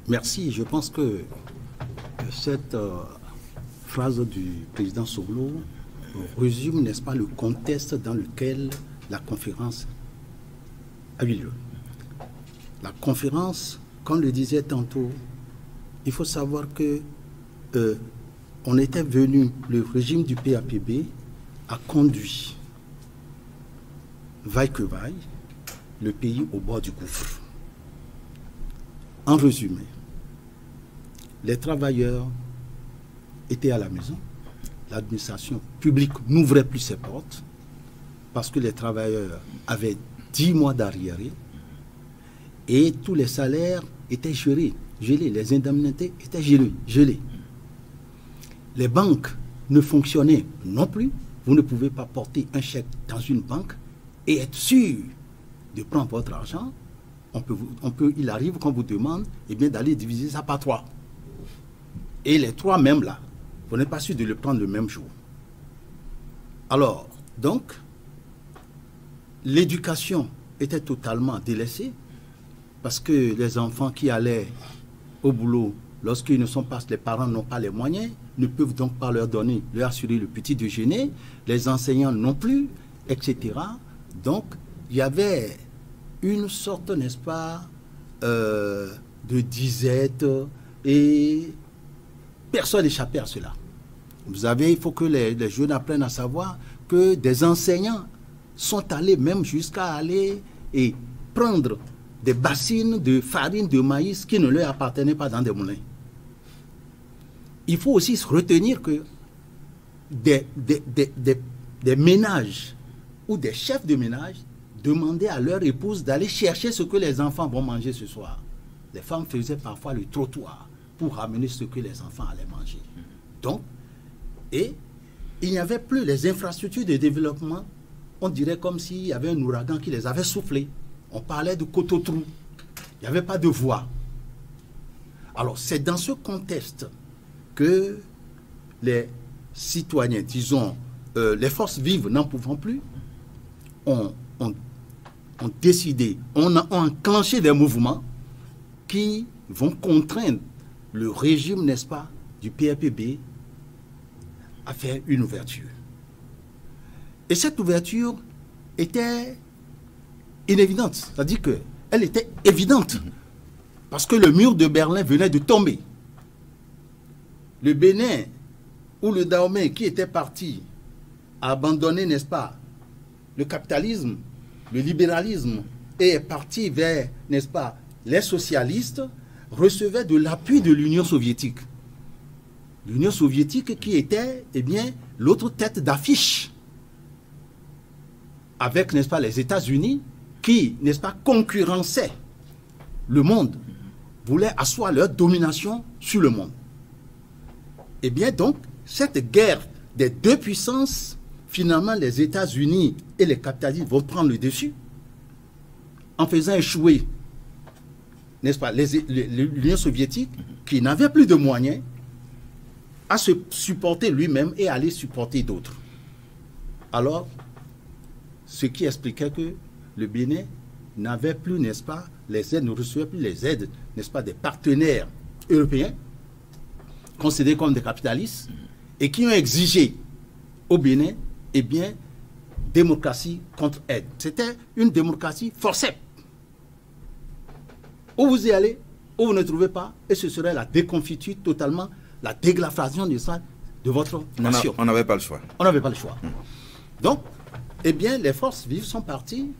Merci. Je pense que cette phrase du président Soglo résume, n'est-ce pas, le contexte dans lequel la conférence a eu lieu. La conférence, comme le disait tantôt, il faut savoir que on était venu, le régime du PAPB a conduit, vaille que vaille, le pays au bord du gouffre. En résumé, les travailleurs étaient à la maison, l'administration publique n'ouvrait plus ses portes parce que les travailleurs avaient 10 mois d'arriérés et tous les salaires étaient gelés, les indemnités étaient gelées. Les banques ne fonctionnaient non plus. Vous ne pouvez pas porter un chèque dans une banque et être sûr de prendre votre argent. Il arrive qu'on vous demande d'aller diviser ça par 3. Et les 3 mêmes là, vous n'êtes pas sûr de le prendre le même jour. Alors, donc, l'éducation était totalement délaissée parce que les enfants qui allaient au boulot, lorsqu'ils ne sont pas, les parents n'ont pas les moyens, ne peuvent donc pas leur assurer le petit déjeuner, les enseignants non plus, etc. Donc, il y avait une sorte, n'est-ce pas, de disette et personne n'échappait à cela. Il faut que les jeunes apprennent à savoir que des enseignants sont allés même jusqu'à aller et prendre des bassines de farine de maïs qui ne leur appartenaient pas dans des moulins. Il faut aussi se retenir que des ménages ou des chefs de ménage demandaient à leur épouse d'aller chercher ce que les enfants vont manger ce soir. Les femmes faisaient parfois le trottoir pour ramener ce que les enfants allaient manger. Donc, et il n'y avait plus les infrastructures de développement. On dirait comme s'il y avait un ouragan qui les avait soufflés. On parlait de coteau-trou. Il n'y avait pas de voie. Alors, c'est dans ce contexte que les citoyens, disons, les forces vives n'en pouvant plus, ont décidé, ont enclenché des mouvements qui vont contraindre le régime, n'est-ce pas, du PAPB à faire une ouverture. Et cette ouverture était inévidente, c'est-à-dire qu'elle était évidente, parce que le mur de Berlin venait de tomber. Le Bénin ou le Dahomey qui était parti à abandonner, n'est-ce pas, le capitalisme, le libéralisme et est parti vers, n'est-ce pas, les socialistes, recevait de l'appui de l'Union soviétique. L'Union soviétique qui était, l'autre tête d'affiche avec, n'est-ce pas, les États-Unis qui, n'est-ce pas, concurrençaient le monde, voulaient asseoir leur domination sur le monde. Donc, cette guerre des deux puissances, finalement, les États-Unis et les capitalistes vont prendre le dessus en faisant échouer, n'est-ce pas, l'Union soviétique, qui n'avait plus de moyens à se supporter lui-même et à aller supporter d'autres. Alors, ce qui expliquait que le Bénin n'avait plus, n'est-ce pas, les aides, ne recevait plus les aides, n'est-ce pas, des partenaires européens, considérés comme des capitalistes, et qui ont exigé au Bénin, démocratie contre aide. C'était une démocratie forcée. Ou vous y allez, ou vous ne trouvez pas, et ce serait la déconfiture totalement, la déglaflation de votre nation. On n'avait pas le choix. On n'avait pas le choix. Donc, les forces vives sont parties,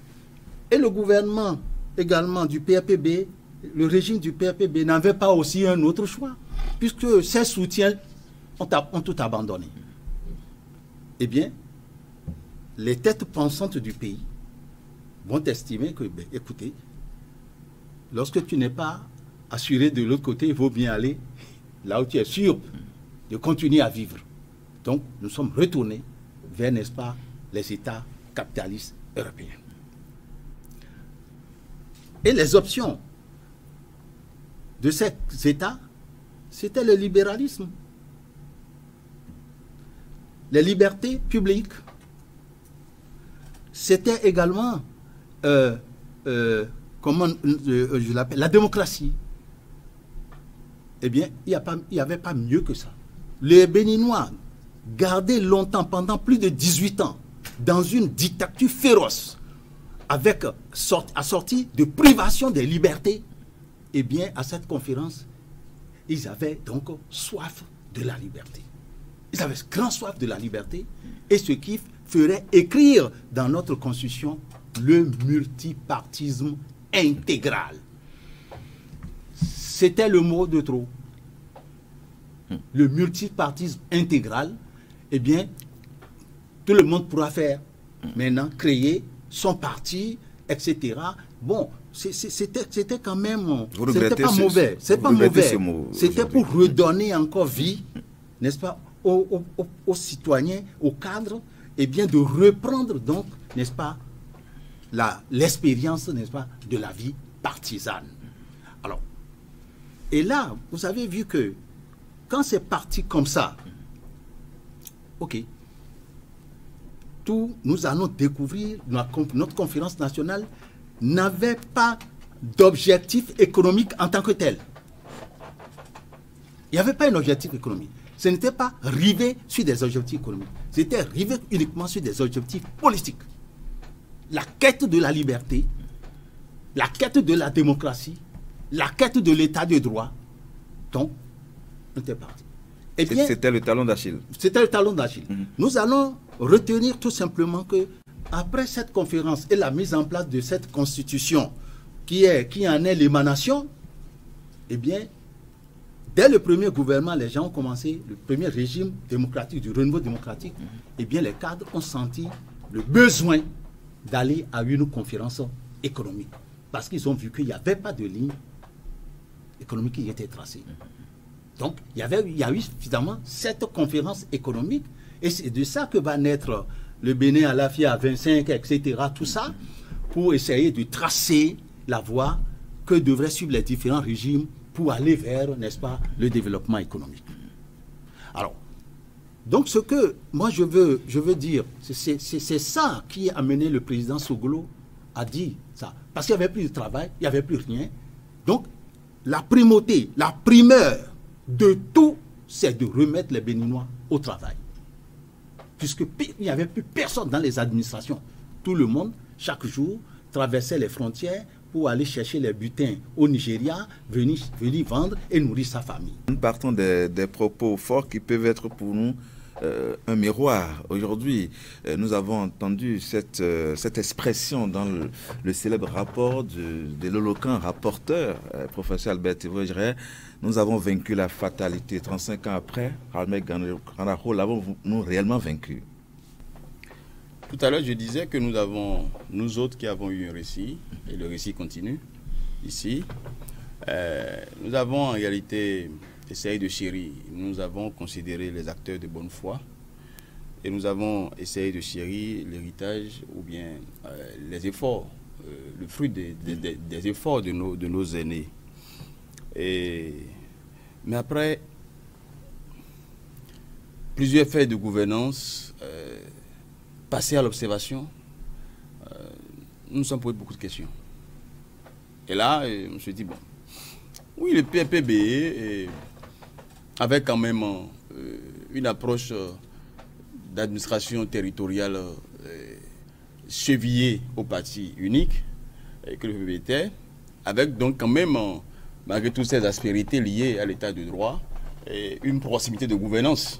et le gouvernement également du PAPB, le régime du PAPB n'avait pas aussi un autre choix, puisque ses soutiens ont tout abandonné. Les têtes pensantes du pays vont estimer que, écoutez, lorsque tu n'es pas assuré de l'autre côté, il vaut bien aller là où tu es sûr de continuer à vivre. Donc, nous sommes retournés vers, n'est-ce pas, les États capitalistes européens. Et les options de ces États, c'était le libéralisme, les libertés publiques. C'était également, comment je l'appelle, la démocratie. eh bien, il n'y avait pas mieux que ça. Les Béninois, gardés longtemps, pendant plus de 18 ans, dans une dictature féroce, avec assortie de privation des libertés, eh bien, à cette conférence, ils avaient donc soif de la liberté. Ils avaient grand soif de la liberté, et ce qui ferait écrire dans notre constitution le multipartisme intégral. C'était le mot de trop. Le multipartisme intégral, eh bien, tout le monde pourra faire maintenant, créer son parti, etc. Bon, c'était quand même... C'était pas mauvais. C'est pas mauvais. C'était pour redonner encore vie, n'est-ce pas, aux citoyens, aux cadres, et bien de reprendre donc, n'est-ce pas, l'expérience, n'est-ce pas, de la vie partisane. Alors, et là, vous avez vu que quand c'est parti comme ça, ok, nous allons découvrir, notre conférence nationale n'avait pas d'objectif économique en tant que tel. Il n'y avait pas un objectif économique. Ce n'était pas rivé sur des objectifs économiques. C'était rivé uniquement sur des objectifs politiques. La quête de la liberté, la quête de la démocratie, la quête de l'état de droit. Donc, on était parti. C'était le talon d'Achille. C'était le talon d'Achille. Nous allons retenir tout simplement que après cette conférence et la mise en place de cette constitution qui en est l'émanation, eh bien, dès le premier gouvernement, les gens ont commencé, le premier régime démocratique, du renouveau démocratique, eh bien, les cadres ont senti le besoin d'aller à une conférence économique. Parce qu'ils ont vu qu'il n'y avait pas de ligne économique qui était tracée. Donc, il y a eu finalement cette conférence économique, et c'est de ça que va naître le Bénin à la FIA 25, etc., tout ça, pour essayer de tracer la voie que devraient suivre les différents régimes pour aller vers, n'est-ce pas, le développement économique. Alors, donc ce que moi je veux dire, c'est ça qui a amené le président Soglo à dire ça. Parce qu'il n'y avait plus de travail, il n'y avait plus rien. Donc, la primauté, la primeur de tout, c'est de remettre les Béninois au travail. Puisqu'il n'y avait plus personne dans les administrations. Tout le monde, chaque jour, traversait les frontières pour aller chercher les butins au Nigeria, venir vendre et nourrir sa famille. Nous partons des propos forts qui peuvent être pour nous un miroir. Aujourd'hui, nous avons entendu cette expression dans le célèbre rapport de l'éloquent rapporteur, professeur Albert Thévogeray. Nous avons vaincu la fatalité. 35 ans après, Ahmed Gandaro, l'avons-nous réellement vaincu? Tout à l'heure, je disais que nous autres qui avons eu un récit, et le récit continue ici, nous avons en réalité essayé de chérir. Nous avons considéré les acteurs de bonne foi et nous avons essayé de chérir l'héritage ou bien les efforts, le fruit des efforts de nos aînés. Mais après plusieurs faits de gouvernance, passés à l'observation, nous nous sommes posés beaucoup de questions. Et là, je me suis dit, bon, oui, le PPB avait quand même une approche d'administration territoriale chevillée au parti unique que le PPB était, avec donc quand même, malgré toutes ces aspérités liées à l'état de droit, une proximité de gouvernance.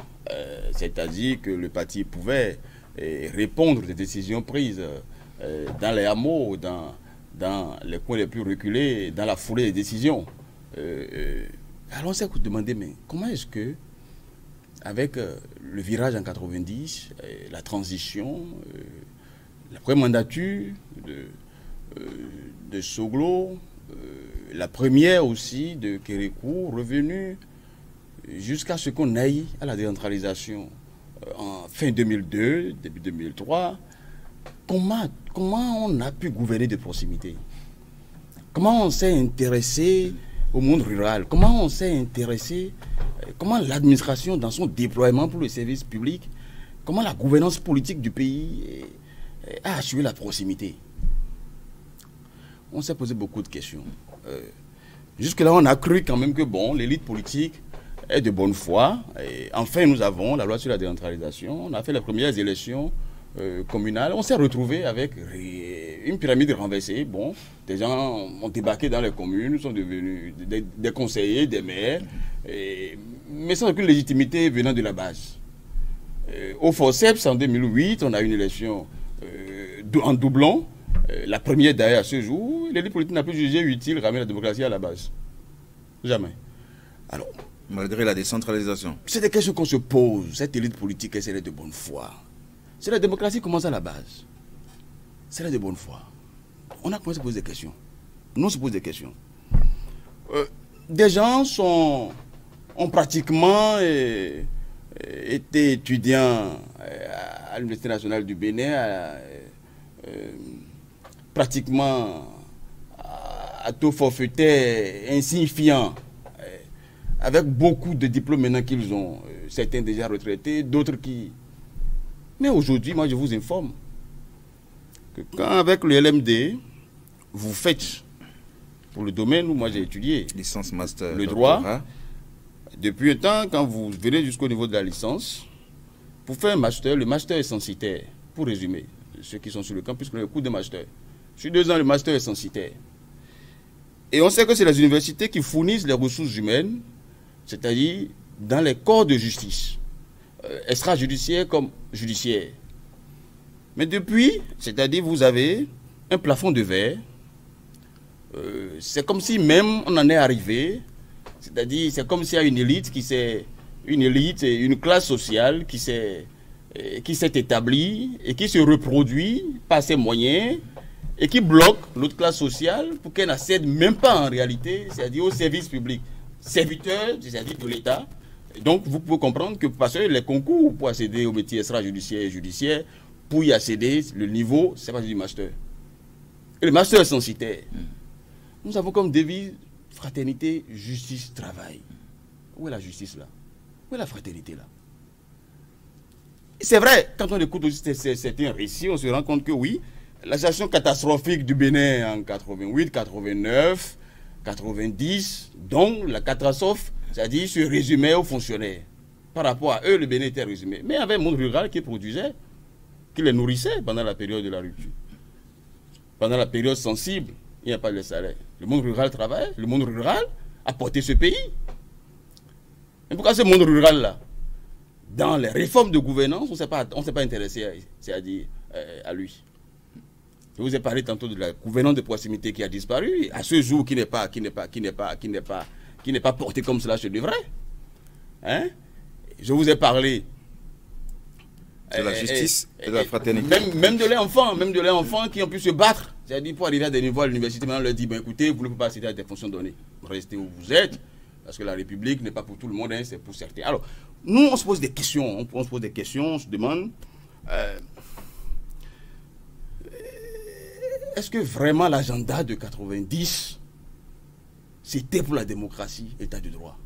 C'est-à-dire que le parti pouvait répondre des décisions prises dans les hameaux, dans les coins les plus reculés, dans la foulée des décisions. Alors on s'est demandé, mais comment est-ce que, avec le virage en 90, la transition, la pré-mandature de Soglo, la première aussi de Kérékou, revenue jusqu'à ce qu'on aille à la décentralisation en fin 2002, début 2003, comment on a pu gouverner de proximité? Comment on s'est intéressé au monde rural? Comment on s'est intéressé, comment l'administration dans son déploiement pour le service public, comment la gouvernance politique du pays a assuré la proximité? On s'est posé beaucoup de questions. Jusque-là, on a cru quand même que, bon, l'élite politique est de bonne foi. Et enfin, nous avons la loi sur la décentralisation. On a fait les premières élections communales. On s'est retrouvé avec une pyramide renversée. Bon, des gens ont débarqué dans les communes, sont devenus des conseillers, des maires, mais sans aucune légitimité venant de la base. Au forceps, en 2008, on a eu une élection en doublon. La première d'ailleurs à ce jour, l'élite politique n'a plus jugé utile ramener la démocratie à la base. Jamais. Alors, malgré la décentralisation. C'est des questions qu'on se pose. Cette élite politique, est-ce qu'elle est de bonne foi? Si la démocratie commence à la base, c'est de bonne foi. On a commencé à se poser des questions. Nous, on se pose des questions. Des gens ont pratiquement été étudiants à l'Université nationale du Bénin, pratiquement à taux forfaitaire insignifiant, avec beaucoup de diplômes maintenant qu'ils ont, certains déjà retraités, d'autres qui... Mais aujourd'hui, moi je vous informe que quand avec le LMD, vous faites, pour le domaine où moi j'ai étudié, licence, master, le droit, depuis un temps, quand vous venez jusqu'au niveau de la licence, pour faire un master, le master est censitaire, pour résumer, ceux qui sont sur le campus, le cours de master. Sur 2 ans, le master est censitaire. Et on sait que c'est les universités qui fournissent les ressources humaines, c'est-à-dire dans les corps de justice, extrajudiciaire comme judiciaire. Mais depuis, c'est-à-dire vous avez un plafond de verre, c'est comme si même on en est arrivé, c'est-à-dire c'est comme s'il y a une élite une classe sociale qui s'est établie et qui se reproduit par ses moyens et qui bloque l'autre classe sociale pour qu'elle n'accède même pas en réalité, c'est-à-dire au service public. Serviteur, c'est-à-dire de l'État. Donc, vous pouvez comprendre que parce que les concours pour accéder au métier extrajudiciaire et judiciaire, pour y accéder, le niveau, c'est pas du master. Et le master est censitaire. Nous avons comme devise fraternité, justice, travail. Où est la justice là? Où est la fraternité là? C'est vrai, quand on écoute aussi certains récits, on se rend compte que oui, la situation catastrophique du Bénin en 88, 89, 90, donc la catastrophe, c'est-à-dire se résumait aux fonctionnaires. Par rapport à eux, le Bénin était résumé. Mais il y avait un monde rural qui produisait, qui les nourrissait pendant la période de la rupture. Pendant la période sensible, il n'y a pas de salaire. Le monde rural travaille, le monde rural a porté ce pays. Et pourquoi ce monde rural-là, dans les réformes de gouvernance, on ne s'est pas intéressé à lui. Je vous ai parlé tantôt de la gouvernance de proximité qui a disparu, à ce jour qui n'est pas porté comme cela se devrait. Hein? Je vous ai parlé de la justice et de la fraternité. Même de leurs enfants qui ont pu se battre. C'est-à-dire pour arriver à des niveaux à l'université, maintenant on leur dit, ben, écoutez, vous ne pouvez pas accéder à des fonctions données. Restez où vous êtes, parce que la République n'est pas pour tout le monde, hein, c'est pour certains. Alors, nous, on se pose des questions, on se demande... est-ce que vraiment l'agenda de 90, c'était pour la démocratie, état de droit?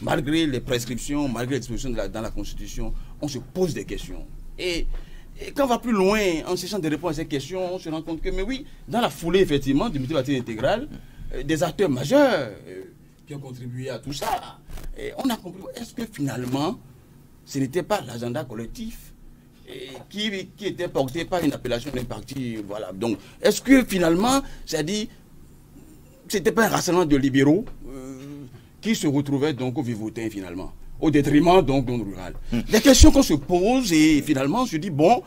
Malgré les prescriptions, malgré les dispositions dans la Constitution, on se pose des questions. Et quand on va plus loin, en cherchant des réponses à ces questions, on se rend compte que, mais oui, dans la foulée, effectivement, du multipartisme intégral, des acteurs majeurs qui ont contribué à tout ça, et on a compris, est-ce que finalement, ce n'était pas l'agenda collectif qui était porté par une appellation d'un parti, voilà. Donc, est-ce que finalement, c'est-à-dire, c'était pas un rassemblement de libéraux qui se retrouvaient donc au Vivotin finalement, au détriment donc du monde rural. Les questions qu'on se pose et finalement on se dit bon,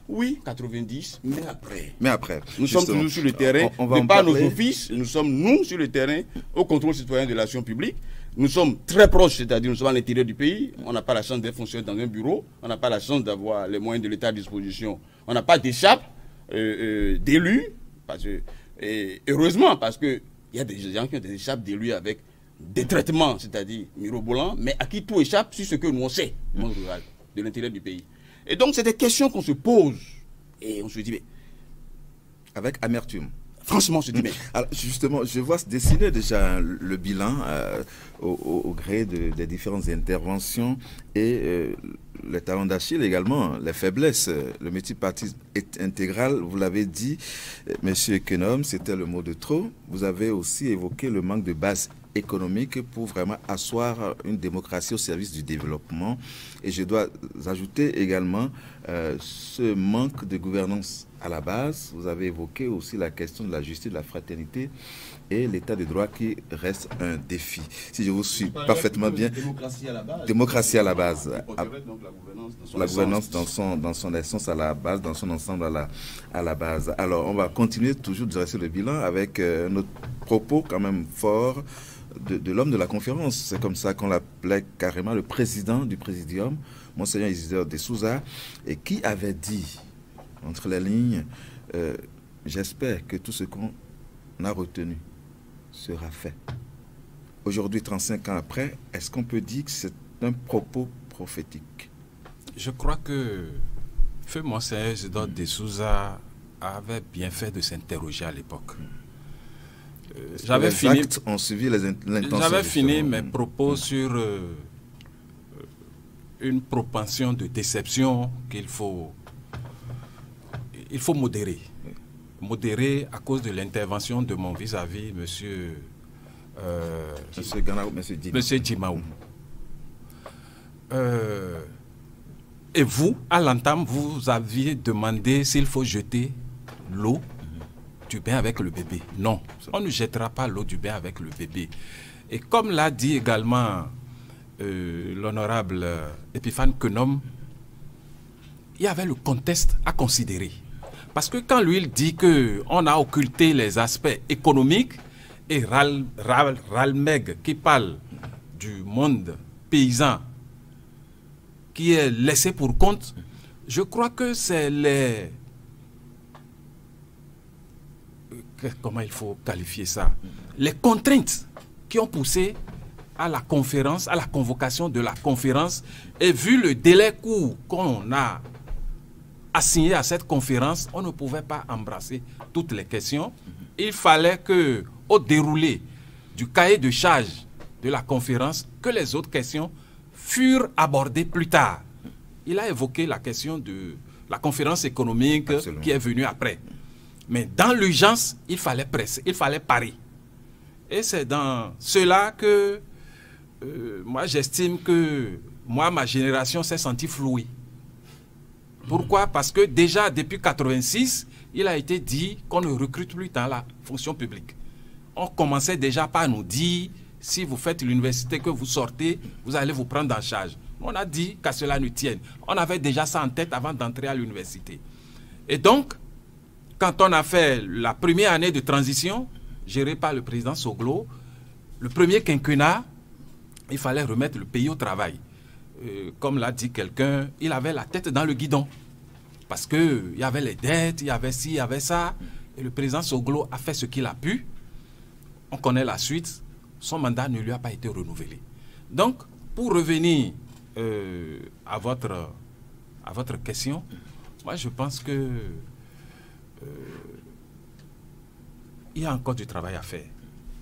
oui, 90, mais après. Mais après. Nous sommes toujours sur le terrain, de par nos offices, nous sommes nous sur le terrain, au contrôle citoyen de l'action publique. Nous sommes très proches, c'est-à-dire nous sommes à l'intérieur du pays. On n'a pas la chance d'être fonctionnaire dans un bureau. On n'a pas la chance d'avoir les moyens de l'État à disposition. On n'a pas d'échappe d'élus. Heureusement, parce qu'il y a des gens qui ont des échappes d'élus avec des traitements, c'est-à-dire mirobolants, mais à qui tout échappe sur ce que nous on sait, du monde rural, de l'intérieur du pays. Et donc, c'est des questions qu'on se pose. Et on se dit, mais... avec amertume. franchement, on se dit, mais... Alors, justement, je vois se dessiner déjà le bilan au gré des différentes interventions et les talents d'Achille également, les faiblesses. Le multipartisme est intégral, vous l'avez dit, Monsieur Kenom, c'était le mot de trop. Vous avez aussi évoqué le manque de base économique pour vraiment asseoir une démocratie au service du développement. Et je dois ajouter également ce manque de gouvernance à la base. Vous avez évoqué aussi la question de la justice, de la fraternité et l'état de droit qui reste un défi. Si je vous suis parfaitement bien. Démocratie à la base. Démocratie à la base. Donc La gouvernance dans son essence à la base, dans son ensemble à la base. Alors, on va continuer toujours de dresser le bilan avec notre propos quand même fort de l'homme de la conférence. C'est comme ça qu'on l'appelait carrément le président du présidium, Monseigneur Isidore de Souza, et qui avait dit, entre les lignes, j'espère que tout ce qu'on a retenu sera fait. Aujourd'hui, 35 ans après, est-ce qu'on peut dire que c'est un propos prophétique? Je crois que Feu Monseigneur Isidore de Souza avait bien fait de s'interroger à l'époque. J'avais fini mes propos sur une propension de déception qu'il faut modérer. Modérer à cause de l'intervention de mon vis-à-vis, monsieur Djimaou. Et vous, à l'entame, vous aviez demandé s'il faut jeter l'eau du bain avec le bébé. Non, on ne jettera pas l'eau du bain avec le bébé. Et comme l'a dit également l'honorable Epiphane Kenom, il y avait le contexte à considérer. Parce que quand lui, il dit qu'on a occulté les aspects économiques, et Ralmeg qui parle du monde paysan qui est laissé pour compte, je crois que c'est les... Comment il faut qualifier ça? Les contraintes qui ont poussé à la conférence, à la convocation de la conférence, et vu le délai court qu'on a assigné à cette conférence, on ne pouvait pas embrasser toutes les questions. Il fallait que, au déroulé du cahier de charge de la conférence, que les autres questions furent abordées plus tard. Il a évoqué la question de la conférence économique. Absolument. Qui est venue après. Mais dans l'urgence, il fallait presser, il fallait parer. Et c'est dans cela que moi j'estime que ma génération s'est sentie flouée. Pourquoi? Parce que déjà depuis 1986, il a été dit qu'on ne recrute plus dans la fonction publique. On commençait déjà par nous dire, si vous faites l'université, que vous sortez, vous allez vous prendre en charge. On a dit qu'à cela ne tienne. On avait déjà ça en tête avant d'entrer à l'université. Et donc, quand on a fait la première année de transition, gérée par le président Soglo, le premier quinquennat, il fallait remettre le pays au travail. Comme l'a dit quelqu'un, il avait la tête dans le guidon. Parce qu'il y avait les dettes, il y avait ci, il y avait ça. Et le président Soglo a fait ce qu'il a pu. On connaît la suite. Son mandat ne lui a pas été renouvelé. Donc, pour revenir à votre question, moi je pense que il y a encore du travail à faire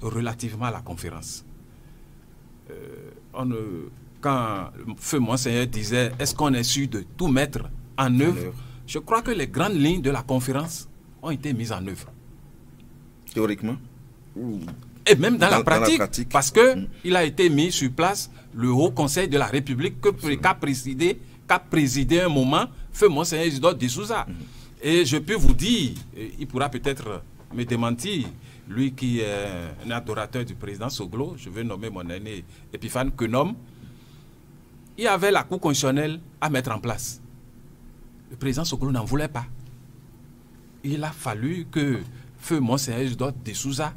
relativement à la conférence. Quand Feu Monseigneur disait est-ce qu'on est sûr de tout mettre en œuvre, je crois que les grandes lignes de la conférence ont été mises en œuvre. Théoriquement? Et même dans la pratique, parce qu'il a été mis sur place le Haut Conseil de la République qu'a présidé un moment Feu Monseigneur Isidore de Souza. Et je peux vous dire, il pourra peut-être me démentir, lui qui est un adorateur du président Soglo, je vais nommer mon aîné Epiphane Kenom, il y avait la Cour constitutionnelle à mettre en place. Le président Soglo n'en voulait pas. Il a fallu que Feu Monseigneur Isidore de Souza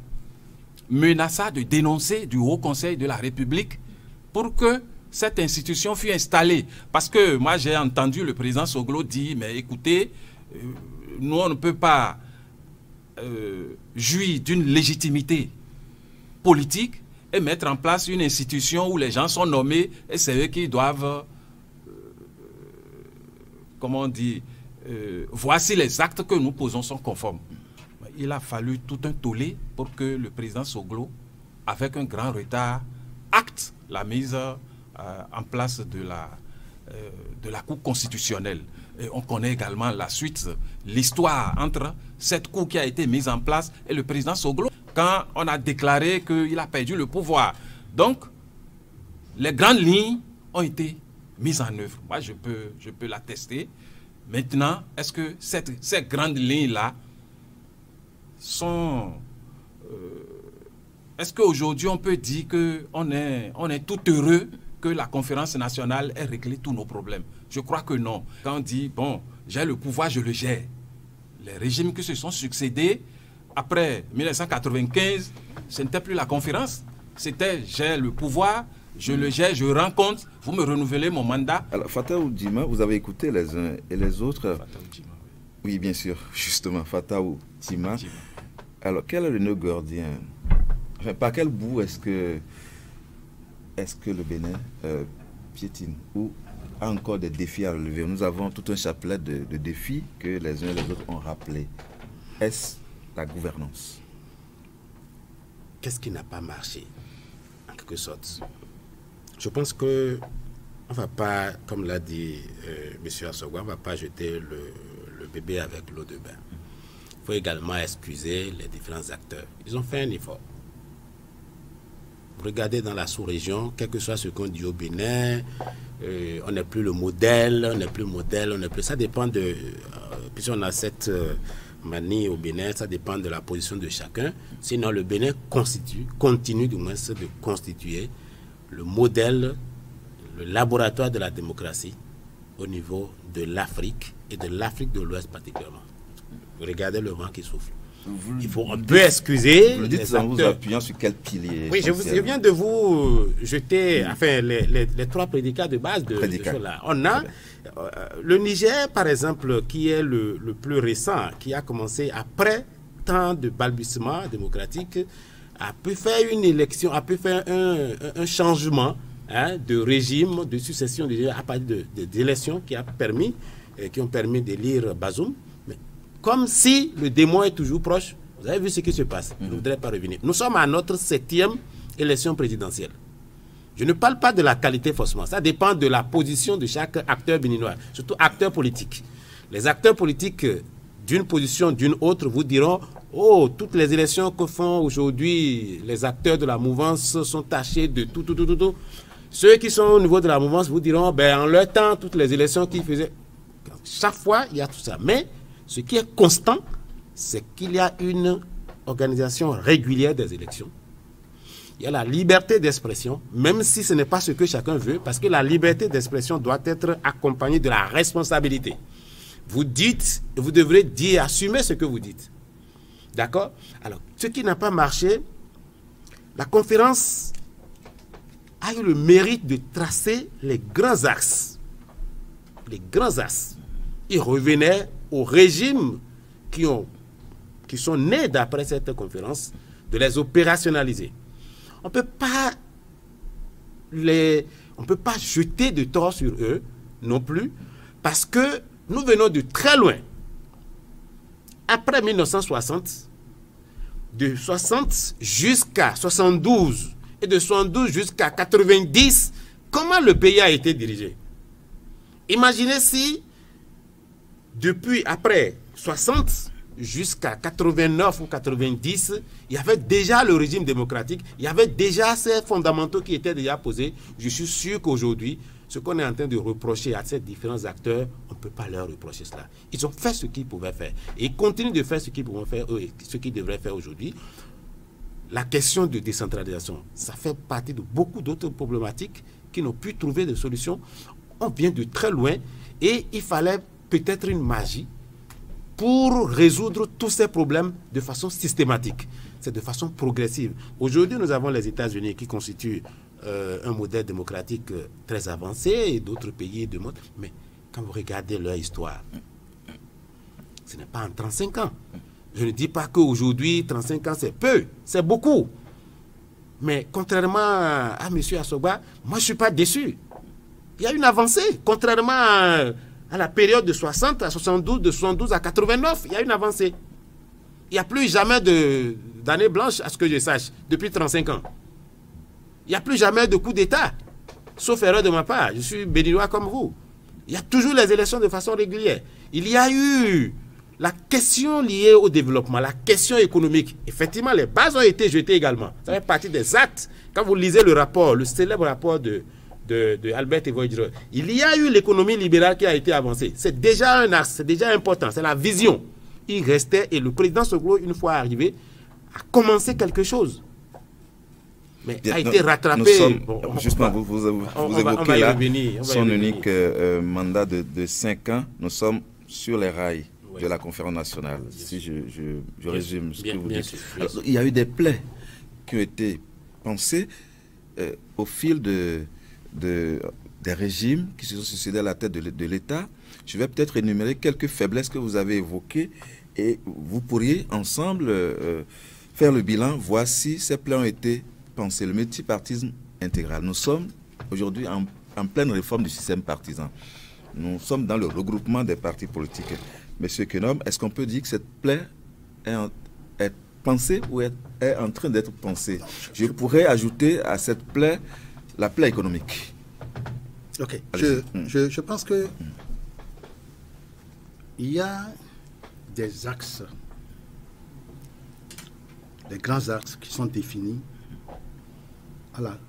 menaça de dénoncer du Haut Conseil de la République pour que cette institution fût installée. Parce que moi j'ai entendu le président Soglo dire, mais écoutez, nous on ne peut pas jouir d'une légitimité politique et mettre en place une institution où les gens sont nommés et c'est eux qui doivent, comment on dit, voir si les actes que nous posons sont conformes. il a fallu tout un tollé pour que le président Soglo, avec un grand retard, acte la mise en place de la Cour constitutionnelle. Et on connaît également la suite, l'histoire entre cette Cour qui a été mise en place et le président Soglo, quand on a déclaré qu'il a perdu le pouvoir. Donc, les grandes lignes ont été mises en œuvre. Moi, je peux l'attester. Maintenant, est-ce que ces grandes lignes-là sont... est-ce qu'aujourd'hui, on peut dire qu'on est tout heureux que la conférence nationale ait réglé tous nos problèmes? Je crois que non. Quand on dit, bon, j'ai le pouvoir, je le gère. Les régimes qui se sont succédés après 1995, ce n'était plus la conférence. C'était, j'ai le pouvoir, je le gère, je rends compte, vous me renouvelez mon mandat. Alors, Fatou Djima, vous avez écouté les uns et les autres. Fatou Djima, oui. Oui, bien sûr, justement, Fatou Djima. Alors, quel est le nœud gordien? Enfin, par quel bout est-ce que le Bénin piétine ou a encore des défis à relever? Nous avons tout un chapelet de défis que les uns et les autres ont rappelés. Est-ce la gouvernance? Qu'est-ce qui n'a pas marché, en quelque sorte? Je pense que on ne va pas, comme l'a dit M. Assogua, on ne va pas jeter le bébé avec l'eau de bain. Il faut également excuser les différents acteurs. Ils ont fait un effort. Regardez dans la sous-région, quel que soit ce qu'on dit au Bénin, on n'est plus le modèle, on n'est plus modèle, on n'est plus... Ça dépend de... puisqu'on a cette manie au Bénin, ça dépend de la position de chacun. Sinon, le Bénin continue du moins de constituer le modèle, le laboratoire de la démocratie au niveau de l'Afrique et de l'Afrique de l'Ouest particulièrement. Regardez le vent qui souffle. On peut excuser. Vous le dites en vous appuyant sur quel pilier? Oui, je viens de vous jeter les trois prédicats de base de cela. On a le Niger, par exemple, qui est le plus récent, qui a commencé après tant de balbutiements démocratiques, a pu faire une élection, a pu faire un changement de régime, de succession à partir d'élections qui ont permis d'élire Bazoum. Comme si le démon est toujours proche. Vous avez vu ce qui se passe. Je ne voudrais pas revenir. Nous sommes à notre 7e élection présidentielle. Je ne parle pas de la qualité forcément. Ça dépend de la position de chaque acteur béninois, surtout acteur politique. Les acteurs politiques d'une position, d'une autre, vous diront « Oh, toutes les élections que font aujourd'hui les acteurs de la mouvance sont tachées de tout. » Ceux qui sont au niveau de la mouvance vous diront « Ben, en leur temps, toutes les élections qu'ils faisaient... » Chaque fois, il y a tout ça. Mais ce qui est constant, c'est qu'il y a une organisation régulière des élections. Il y a la liberté d'expression, même si ce n'est pas ce que chacun veut, parce que la liberté d'expression doit être accompagnée de la responsabilité. Vous dites, vous devrez dire, assumer ce que vous dites. D'accord? Alors, ce qui n'a pas marché, la conférence a eu le mérite de tracer les grands axes. Les grands axes. Il revenait aux régimes qui sont nés d'après cette conférence, de les opérationnaliser. On ne peut pas jeter de tort sur eux non plus, parce que nous venons de très loin. Après 1960, de 60 jusqu'à 72, et de 72 jusqu'à 90, comment le pays a été dirigé? Imaginez si après 60 jusqu'à 89 ou 90, il y avait déjà le régime démocratique, il y avait déjà ces fondamentaux qui étaient déjà posés. Je suis sûr qu'aujourd'hui, ce qu'on est en train de reprocher à ces différents acteurs, on ne peut pas leur reprocher cela. Ils ont fait ce qu'ils pouvaient faire. Et ils continuent de faire ce qu'ils pouvaient faire, ce qu'ils devraient faire aujourd'hui. La question de décentralisation, ça fait partie de beaucoup d'autres problématiques qui n'ont pu trouver de solution. On vient de très loin et il fallait peut-être une magie pour résoudre tous ces problèmes de façon systématique. C'est de façon progressive. Aujourd'hui, nous avons les États-Unis qui constituent un modèle démocratique très avancé et d'autres pays du monde. Mais quand vous regardez leur histoire, ce n'est pas en 35 ans. Je ne dis pas qu'aujourd'hui, 35 ans, c'est peu, c'est beaucoup. Mais contrairement à M. Assogba, moi, je ne suis pas déçu. Il y a une avancée. Contrairement à la période de 60 à 72, de 72 à 89, il y a une avancée. Il n'y a plus jamais d'année blanche, à ce que je sache, depuis 35 ans. Il n'y a plus jamais de coup d'État, sauf erreur de ma part. Je suis béninois comme vous. Il y a toujours les élections de façon régulière. Il y a eu la question liée au développement, la question économique. Effectivement, les bases ont été jetées également. Ça fait partie des actes. Quand vous lisez le rapport, le célèbre rapport de Albert Evoidre, il y a eu l'économie libérale qui a été avancée. C'est déjà un axe, c'est déjà important, c'est la vision. Il restait, et le président Soglo, une fois arrivé, a commencé quelque chose. Mais a été rattrapé. Justement, vous évoquez là son unique mandat de 5 ans. Nous sommes sur les rails de la conférence nationale. Si je résume ce que vous dites. Alors, il y a eu des plaies qui ont été pensées au fil des régimes qui se sont succédés à la tête de l'État. Je vais peut-être énumérer quelques faiblesses que vous avez évoquées et vous pourriez ensemble faire le bilan. Voici ces plaies ont été pensées. Le multipartisme intégral. Nous sommes aujourd'hui en pleine réforme du système partisan. Nous sommes dans le regroupement des partis politiques. Monsieur Kenom, est-ce qu'on peut dire que cette plaie est pensée ou est en train d'être pensée? Je pourrais ajouter à cette plaie la plaie économique. Ok. Je pense que il y a des axes, des grands axes qui sont définis à la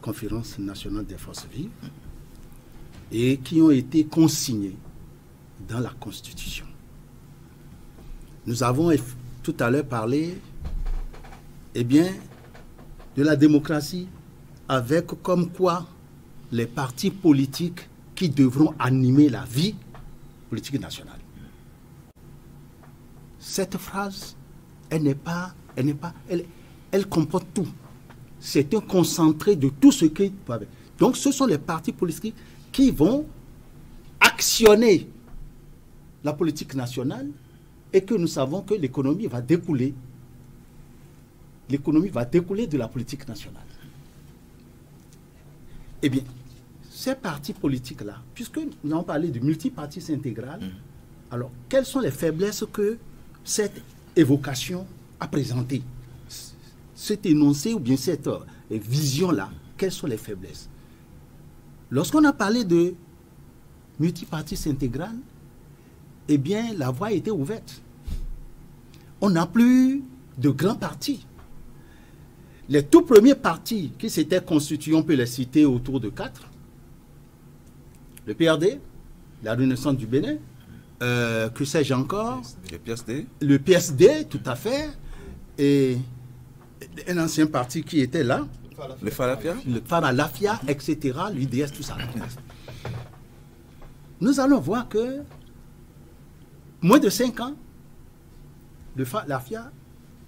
Conférence nationale des forces vives et qui ont été consignés dans la Constitution. Nous avons tout à l'heure parlé, eh bien, de la démocratie avec comme quoi les partis politiques qui devront animer la vie politique nationale. Cette phrase, elle comporte tout. C'est un concentré de tout ce qui peut haver. Donc, ce sont les partis politiques qui vont actionner la politique nationale et que nous savons que l'économie va découler. L'économie va découler de la politique nationale. Eh bien, ces partis politiques-là, puisque nous avons parlé de multipartisme intégral, alors quelles sont les faiblesses que cette évocation a présentées? Cet énoncé ou bien cette vision-là, quelles sont les faiblesses? Lorsqu'on a parlé de multipartisme intégral, eh bien, la voie était ouverte. On n'a plus de grands partis. Les tout premiers partis qui s'étaient constitués, on peut les citer autour de 4. Le PRD, la Renaissance du Bénin, que sais-je encore? Le PSD. Le PSD, tout à fait. Et un ancien parti qui était là. Le Faralafia. Le Faralafia, etc. L'UDS, tout ça. Nous allons voir que moins de 5 ans, le Faralafia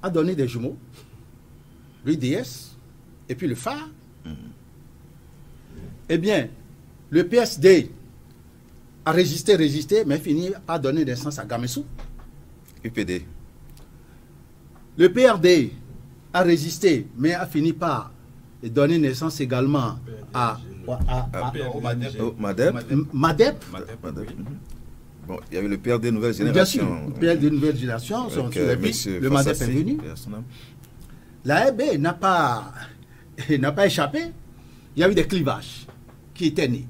a donné des jumeaux. L'UDS et puis le FAR. Eh bien, le PSD a résisté, mais fini par donner naissance à Gamessou. UPD. Le PRD a résisté, mais a fini par donner naissance également à MADEP. Bon, il y avait le PRD Nouvelle Génération. Bien sûr, le PRD Nouvelle Génération, le MADEP est venu. La RB n'a pas échappé. Il y a eu des clivages qui étaient nés.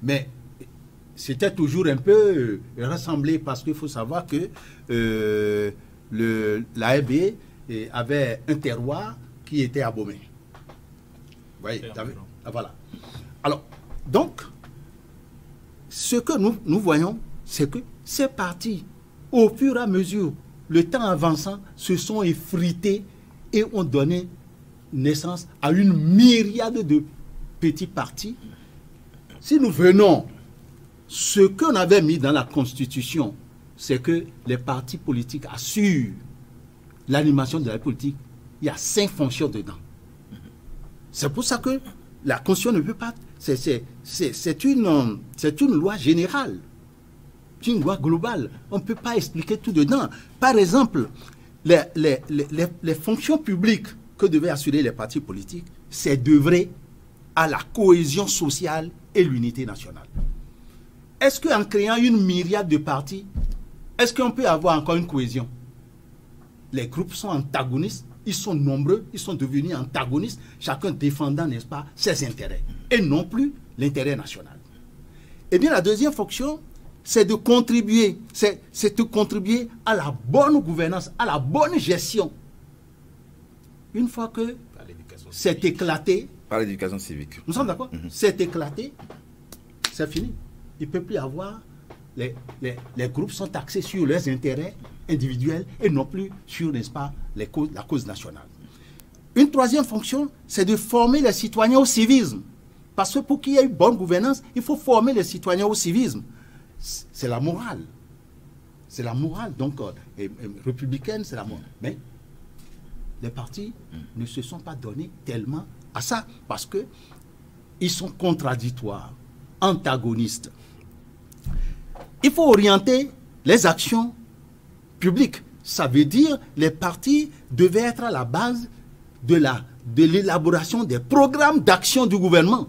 Mais c'était toujours un peu rassemblé parce qu'il faut savoir que la RB avait un terroir qui était abîmé. Vous voyez, voilà. Alors, donc, ce que nous voyons, c'est que ces partis, au fur et à mesure, le temps avançant, se sont effrités et ont donné naissance à une myriade de petits partis. Si nous venons, ce qu'on avait mis dans la Constitution, c'est que les partis politiques assurent l'animation de la politique. Il y a 5 fonctions dedans. C'est pour ça que la Constitution ne peut pas... C'est une loi générale. C'est une loi globale. On ne peut pas expliquer tout dedans. Par exemple, les fonctions publiques que devaient assurer les partis politiques, c'est d'œuvrer à la cohésion sociale et l'unité nationale. Est-ce qu'en créant une myriade de partis, est-ce qu'on peut avoir encore une cohésion? les groupes sont antagonistes, ils sont nombreux, ils sont devenus antagonistes, chacun défendant, n'est-ce pas, ses intérêts, et non plus l'intérêt national. Eh bien, la deuxième fonction, c'est de contribuer, c'est de contribuer à la bonne gouvernance, à la bonne gestion. Une fois que c'est éclaté, par l'éducation civique. Nous sommes d'accord? C'est éclaté, c'est fini. Il ne peut plus y avoir, les groupes sont axés sur leurs intérêts individuels et non plus sur, n'est-ce pas, la cause nationale. Une troisième fonction, c'est de former les citoyens au civisme. Parce que pour qu'il y ait une bonne gouvernance, il faut former les citoyens au civisme. C'est la morale. C'est la morale, donc, républicaine, c'est la morale. Mais les partis ne se sont pas donnés tellement à ça, parce qu'ils sont contradictoires, antagonistes. Il faut orienter les actions publiques. Ça veut dire les partis devaient être à la base de l'élaboration des programmes d'action du gouvernement.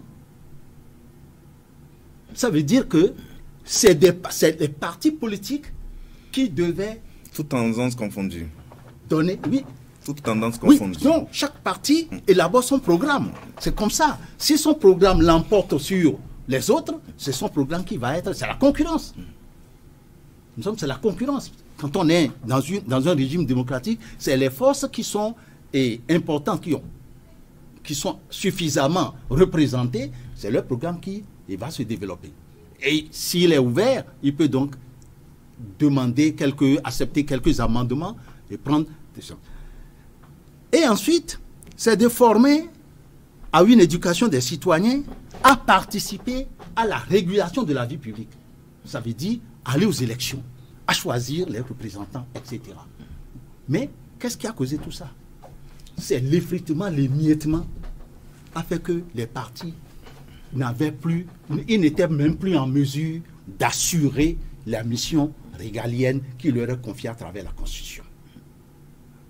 Ça veut dire que c'est les partis politiques qui devaient... Toutes tendances confondues. Donner, oui. Toutes tendances confondues. Oui, donc chaque parti élabore son programme. C'est comme ça. Si son programme l'emporte sur les autres, c'est son programme qui va être... C'est la concurrence. Nous sommes, c'est la concurrence. Quand on est dans un régime démocratique, c'est les forces qui sont importantes, qui sont suffisamment représentées, c'est leur programme qui va se développer. Et s'il est ouvert, il peut donc accepter quelques amendements et prendre des choses. Et ensuite, c'est de former à une éducation des citoyens à participer à la régulation de la vie publique. Ça veut dire aller aux élections, à choisir les représentants, etc. Mais qu'est-ce qui a causé tout ça? C'est l'effritement, l'émiettement a fait que les partis ils n'étaient même plus en mesure d'assurer la mission régalienne qui leur est confiée à travers la Constitution.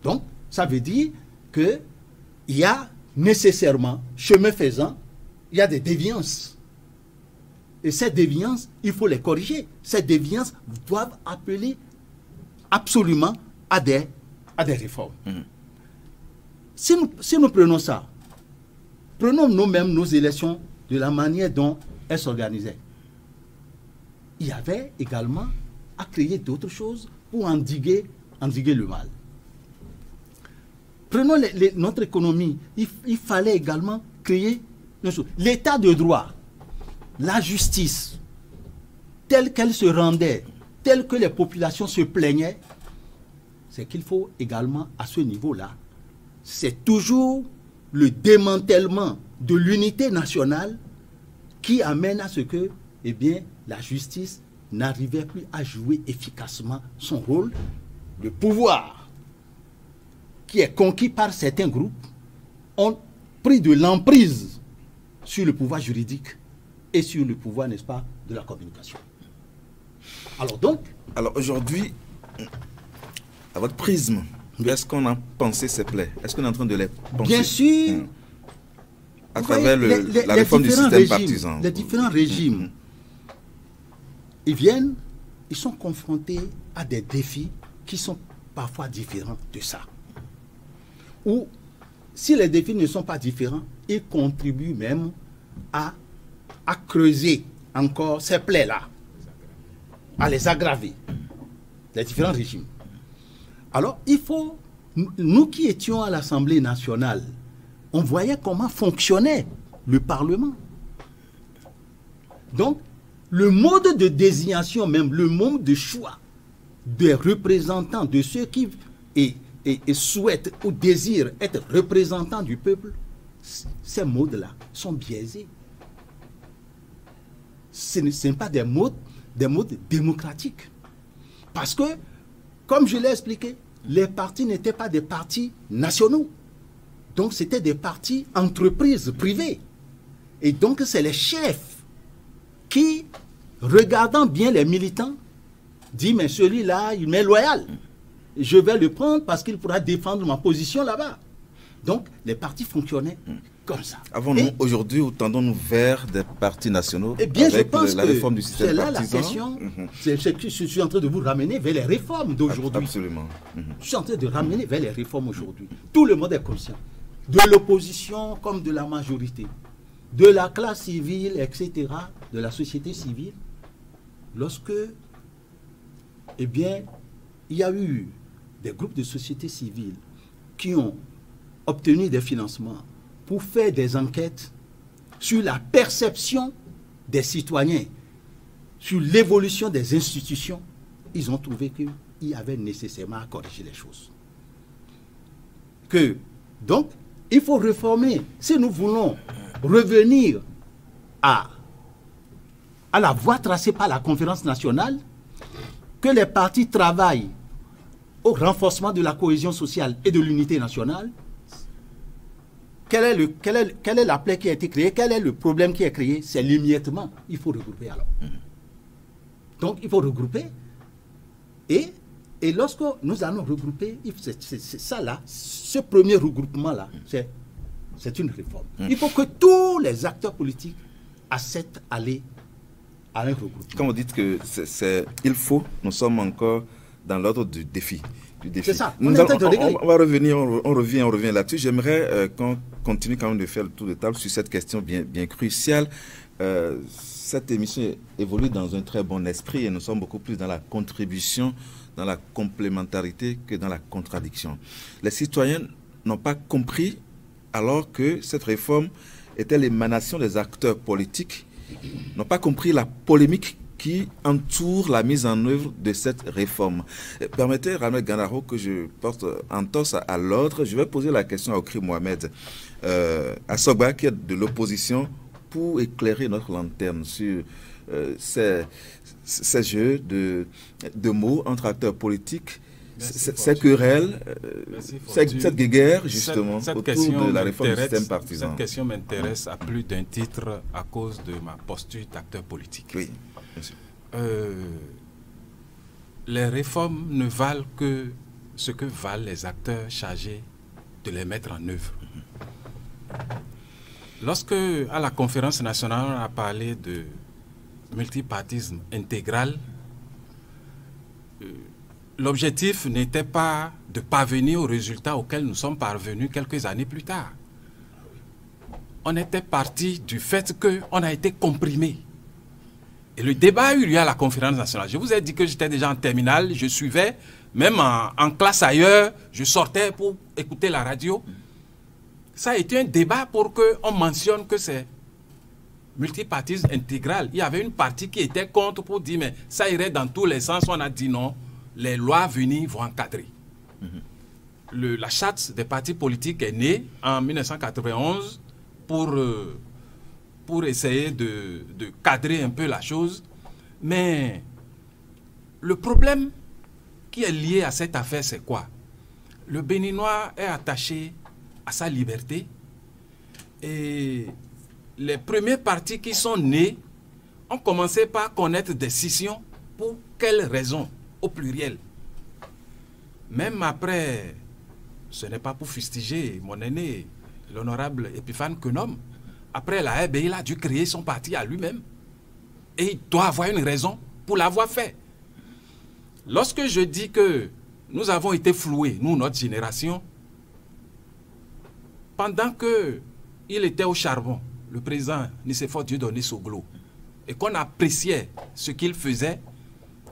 Donc, ça veut dire qu'il y a nécessairement, chemin faisant, il y a des déviances. Et ces déviances, il faut les corriger. Ces déviances doivent appeler absolument à des réformes. Si nous prenons ça, prenons nous-mêmes nos élections de la manière dont elles s'organisaient. Il y avait également à créer d'autres choses pour endiguer le mal. Prenons notre économie. Il fallait également créer l'état de droit, la justice, telle qu'elle se rendait, telle que les populations se plaignaient. C'est qu'il faut également, à ce niveau-là, c'est toujours le démantèlement de l'unité nationale qui amène à ce que, eh bien, la justice n'arrivait plus à jouer efficacement son rôle. Le pouvoir qui est conquis par certains groupes ont pris de l'emprise sur le pouvoir juridique et sur le pouvoir, n'est-ce pas, de la communication. Alors aujourd'hui, à votre prisme, est-ce qu'on a pensé ces plaies? Est-ce qu'on est en train de les penser? Bien sûr. À travers la réforme du système partisan. Les différents régimes, ils sont confrontés à des défis qui sont parfois différents de ça. Ou, si les défis ne sont pas différents, ils contribuent même à creuser encore ces plaies-là, à les aggraver, les différents régimes. Alors, nous qui étions à l'Assemblée nationale, on voyait comment fonctionnait le Parlement. Donc, le mode de désignation, même le mode de choix des représentants, de ceux qui souhaitent ou désirent être représentants du peuple, ces modes-là sont biaisés. Ce ne sont pas des modes démocratiques. Parce que, comme je l'ai expliqué, les partis n'étaient pas des partis nationaux. Donc, c'était des partis entreprises privées. Et donc, c'est les chefs qui, regardant bien les militants, disent, mais celui-là, il m'est loyal. Je vais le prendre parce qu'il pourra défendre ma position là-bas. Donc, les partis fonctionnaient comme ça. Avons-nous aujourd'hui ou tendons-nous vers des partis nationaux avec je pense la réforme du système partisan? C'est là la question. C'est que je suis en train de vous ramener vers les réformes d'aujourd'hui. Absolument. Je suis en train de ramener vers les réformes aujourd'hui. Tout le monde est conscient. De l'opposition comme de la majorité, de la classe civile, etc., de la société civile, lorsque, eh bien, il y a eu des groupes de société civile qui ont obtenu des financements pour faire des enquêtes sur la perception des citoyens, sur l'évolution des institutions, ils ont trouvé qu'il y avait nécessairement à corriger les choses. Donc, il faut réformer. Si nous voulons revenir à la voie tracée par la conférence nationale, que les partis travaillent au renforcement de la cohésion sociale et de l'unité nationale, quel est la plaie qui a été créée? Quel est le problème qui est créé? C'est l'émiettement. Il faut regrouper alors. Donc, il faut regrouper. Et lorsque nous allons regrouper, c'est ça là, ce premier regroupement-là, c'est une réforme. Il faut que tous les acteurs politiques acceptent aller à un regroupement. Quand vous dites que il faut, nous sommes encore dans l'ordre du défi. C'est ça. On va revenir, on revient là-dessus. J'aimerais qu'on continue quand même de faire le tour de table sur cette question bien cruciale. Cette émission évolue dans un très bon esprit et nous sommes beaucoup plus dans la contribution, dans la complémentarité que dans la contradiction. Les citoyens n'ont pas compris alors que cette réforme était l'émanation des acteurs politiques, n'ont pas compris la polémique qui entoure la mise en œuvre de cette réforme. Permettez, Ramel Ganaro, que je porte en torse à l'ordre. Je vais poser la question à Okri Mohamed, à Sogba, qui est de l'opposition, pour éclairer notre lanterne sur ces jeux de mots entre acteurs politiques, ces querelles, cette guéguerre, justement, autour de la réforme du système partisan. Cette question m'intéresse à plus d'un titre à cause de ma posture d'acteur politique. Oui, bien sûr. Les réformes ne valent que ce que valent les acteurs chargés de les mettre en œuvre. Lorsque, à la conférence nationale, on a parlé de multipartisme intégral, l'objectif n'était pas de parvenir au résultat auquel nous sommes parvenus quelques années plus tard. On était parti du fait qu'on a été comprimé. Et le débat a eu lieu à la conférence nationale. Je vous ai dit que j'étais déjà en terminale, je suivais, même en classe ailleurs, je sortais pour écouter la radio. Ça a été un débat pour qu'on mentionne que c'est multipartisme intégral. Il y avait une partie qui était contre pour dire mais ça irait dans tous les sens. On a dit non, les lois à venir vont encadrer. La charte des partis politiques est née en 1991 pour essayer de cadrer un peu la chose. Mais le problème qui est lié à cette affaire, c'est quoi? Le Béninois est attaché à sa liberté et les premiers partis qui sont nés ont commencé par connaître des scissions. Pour quelles raisons? Au pluriel. Même après, ce n'est pas pour fustiger mon aîné, l'honorable Epiphane Quenom. Après la RBI, il a dû créer son parti à lui-même. Et il doit avoir une raison pour l'avoir fait. Lorsque je dis que nous avons été floués, nous, notre génération, pendant qu'il était au charbon, le président Nicéphore Dieudonné Soglo, et qu'on appréciait ce qu'il faisait,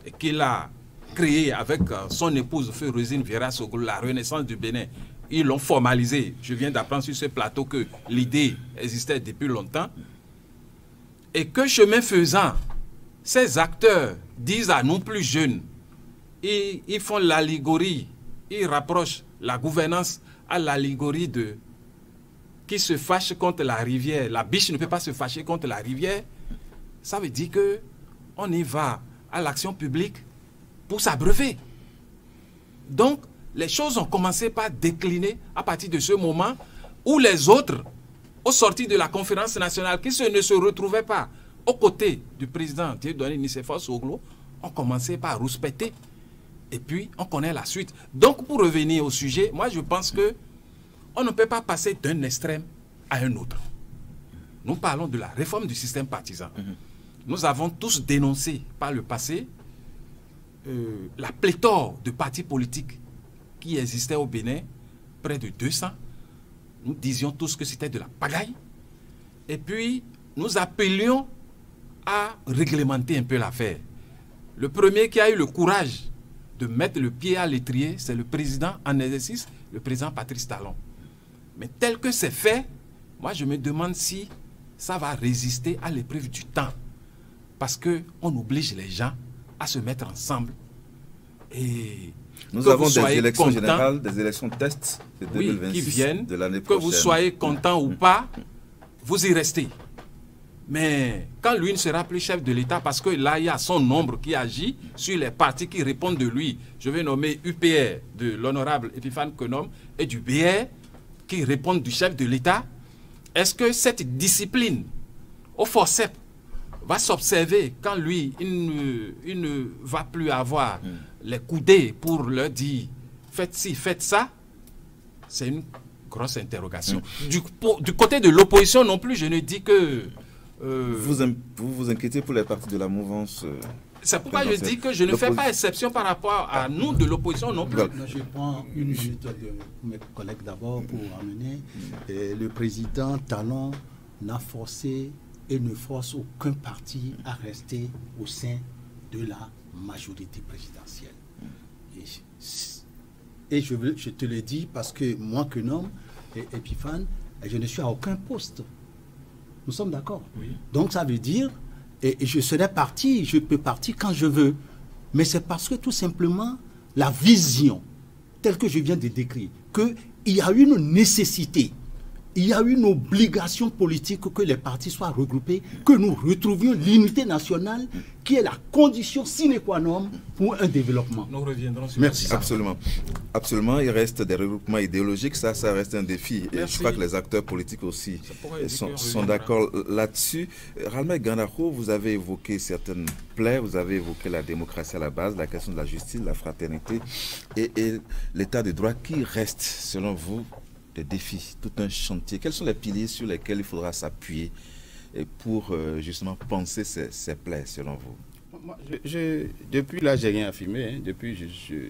et qu'il a créé avec son épouse Feu Rosine Vieira Soglo, la renaissance du Bénin, ils l'ont formalisé. Je viens d'apprendre sur ce plateau que l'idée existait depuis longtemps. Et que chemin faisant, ces acteurs disent à nous plus jeunes, ils font l'allégorie, ils rapprochent la gouvernance à l'allégorie de qui se fâche contre la rivière. La biche ne peut pas se fâcher contre la rivière. Ça veut dire qu'on y va à l'action publique pour s'abreuver. Donc, les choses ont commencé par décliner à partir de ce moment où les autres, au sortir de la conférence nationale, qui ne se retrouvaient pas aux côtés du président Dieudonné Nicéphore Soglo, ont commencé par rouspéter. Et puis, on connaît la suite. Donc, pour revenir au sujet, moi, je pense que on ne peut pas passer d'un extrême à un autre. Nous parlons de la réforme du système partisan. Nous avons tous dénoncé par le passé la pléthore de partis politiques qui existaient au Bénin, près de 200. Nous disions tous que c'était de la pagaille. Et puis, nous appelions à réglementer un peu l'affaire. Le premier qui a eu le courage de mettre le pied à l'étrier, c'est le président en exercice, le président Patrice Talon. Mais tel que c'est fait, moi je me demande si ça va résister à l'épreuve du temps. Parce qu'on oblige les gens à se mettre ensemble. Et nous avons des élections générales, des élections tests de 2026 qui viennent, de l'année prochaine. Que vous soyez content ou pas, vous y restez. Mais quand lui ne sera plus chef de l'État, parce que là, il y a son nombre qui agit sur les partis qui répondent de lui. Je vais nommer UPR de l'honorable Epiphane Konom et du BR qui répondent du chef de l'État. Est-ce que cette discipline au forceps va s'observer quand lui, il ne va plus avoir les coudées pour leur dire faites ci, faites ça? C'est une grosse interrogation. Du côté de l'opposition non plus, je ne dis que... Vous vous inquiétez pour les partis de la mouvance c'est pourquoi je dis que je ne fais pas exception par rapport à nous de l'opposition non plus. Je prends une minute de mes collègues d'abord pour amener. Le président Talon n'a forcé et ne force aucun parti à rester au sein de la majorité présidentielle. Et je te le dis parce que moi, Konom et Epiphane, je ne suis à aucun poste. Nous sommes d'accord. Oui. Donc ça veut dire, et je serai parti, je peux partir quand je veux. Mais c'est parce que tout simplement, la vision, telle que je viens de décrire, qu'il y a une nécessité, il y a une obligation politique que les partis soient regroupés, que nous retrouvions l'unité nationale qui est la condition sine qua non pour un développement. Nous reviendrons sur Merci. Absolument. Absolument, il reste des regroupements idéologiques, ça reste un défi. Et je crois que les acteurs politiques aussi sont d'accord là-dessus. Ralmé Gandako, vous avez évoqué certaines plaies, vous avez évoqué la démocratie à la base, la question de la justice, la fraternité et l'état de droit qui reste, selon vous, des défis, tout un chantier. Quels sont les piliers sur lesquels il faudra s'appuyer pour justement penser ces plaies, selon vous? Moi, depuis là, j'ai rien affirmé. Hein. Depuis,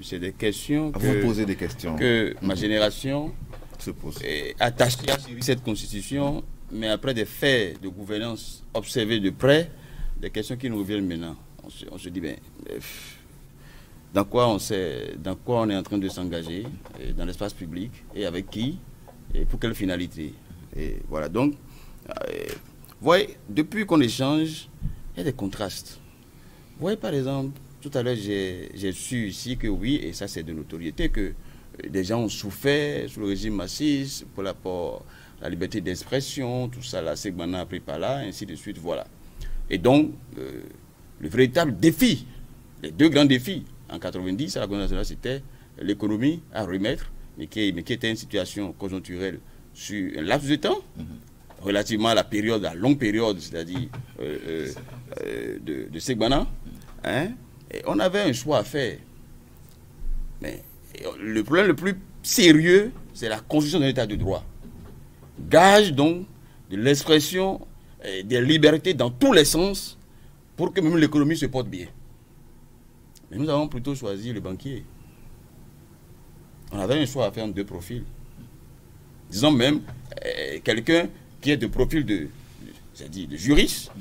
c'est des questions vous posez des questions que ma génération se pose. Attachée à cette constitution, mais après des faits de gouvernance observés de près, des questions qui nous reviennent maintenant. On se dit, ben, dans quoi on est en train de s'engager dans l'espace public et avec qui et pour quelle finalité. Et voilà, donc, vous voyez, depuis qu'on échange, il y a des contrastes. Vous voyez, par exemple, tout à l'heure, j'ai su ici que oui, et ça c'est de notoriété, que des gens ont souffert sous le régime massif pour la liberté d'expression, tout ça, la Segbana a pris par là, ainsi de suite, voilà. Et donc, le véritable défi, les deux grands défis, en 90, à la Convention nationale, c'était l'économie à remettre, mais qui était une situation conjoncturelle sur un laps de temps, relativement à la longue période, c'est-à-dire de Segbana. Hein, et on avait un choix à faire. Mais le problème le plus sérieux, c'est la construction d'un état de droit. Gage donc de l'expression des libertés dans tous les sens pour que même l'économie se porte bien. Mais nous avons plutôt choisi le banquier. On avait un choix à faire en deux profils. Disons même quelqu'un qui est de profil de juriste,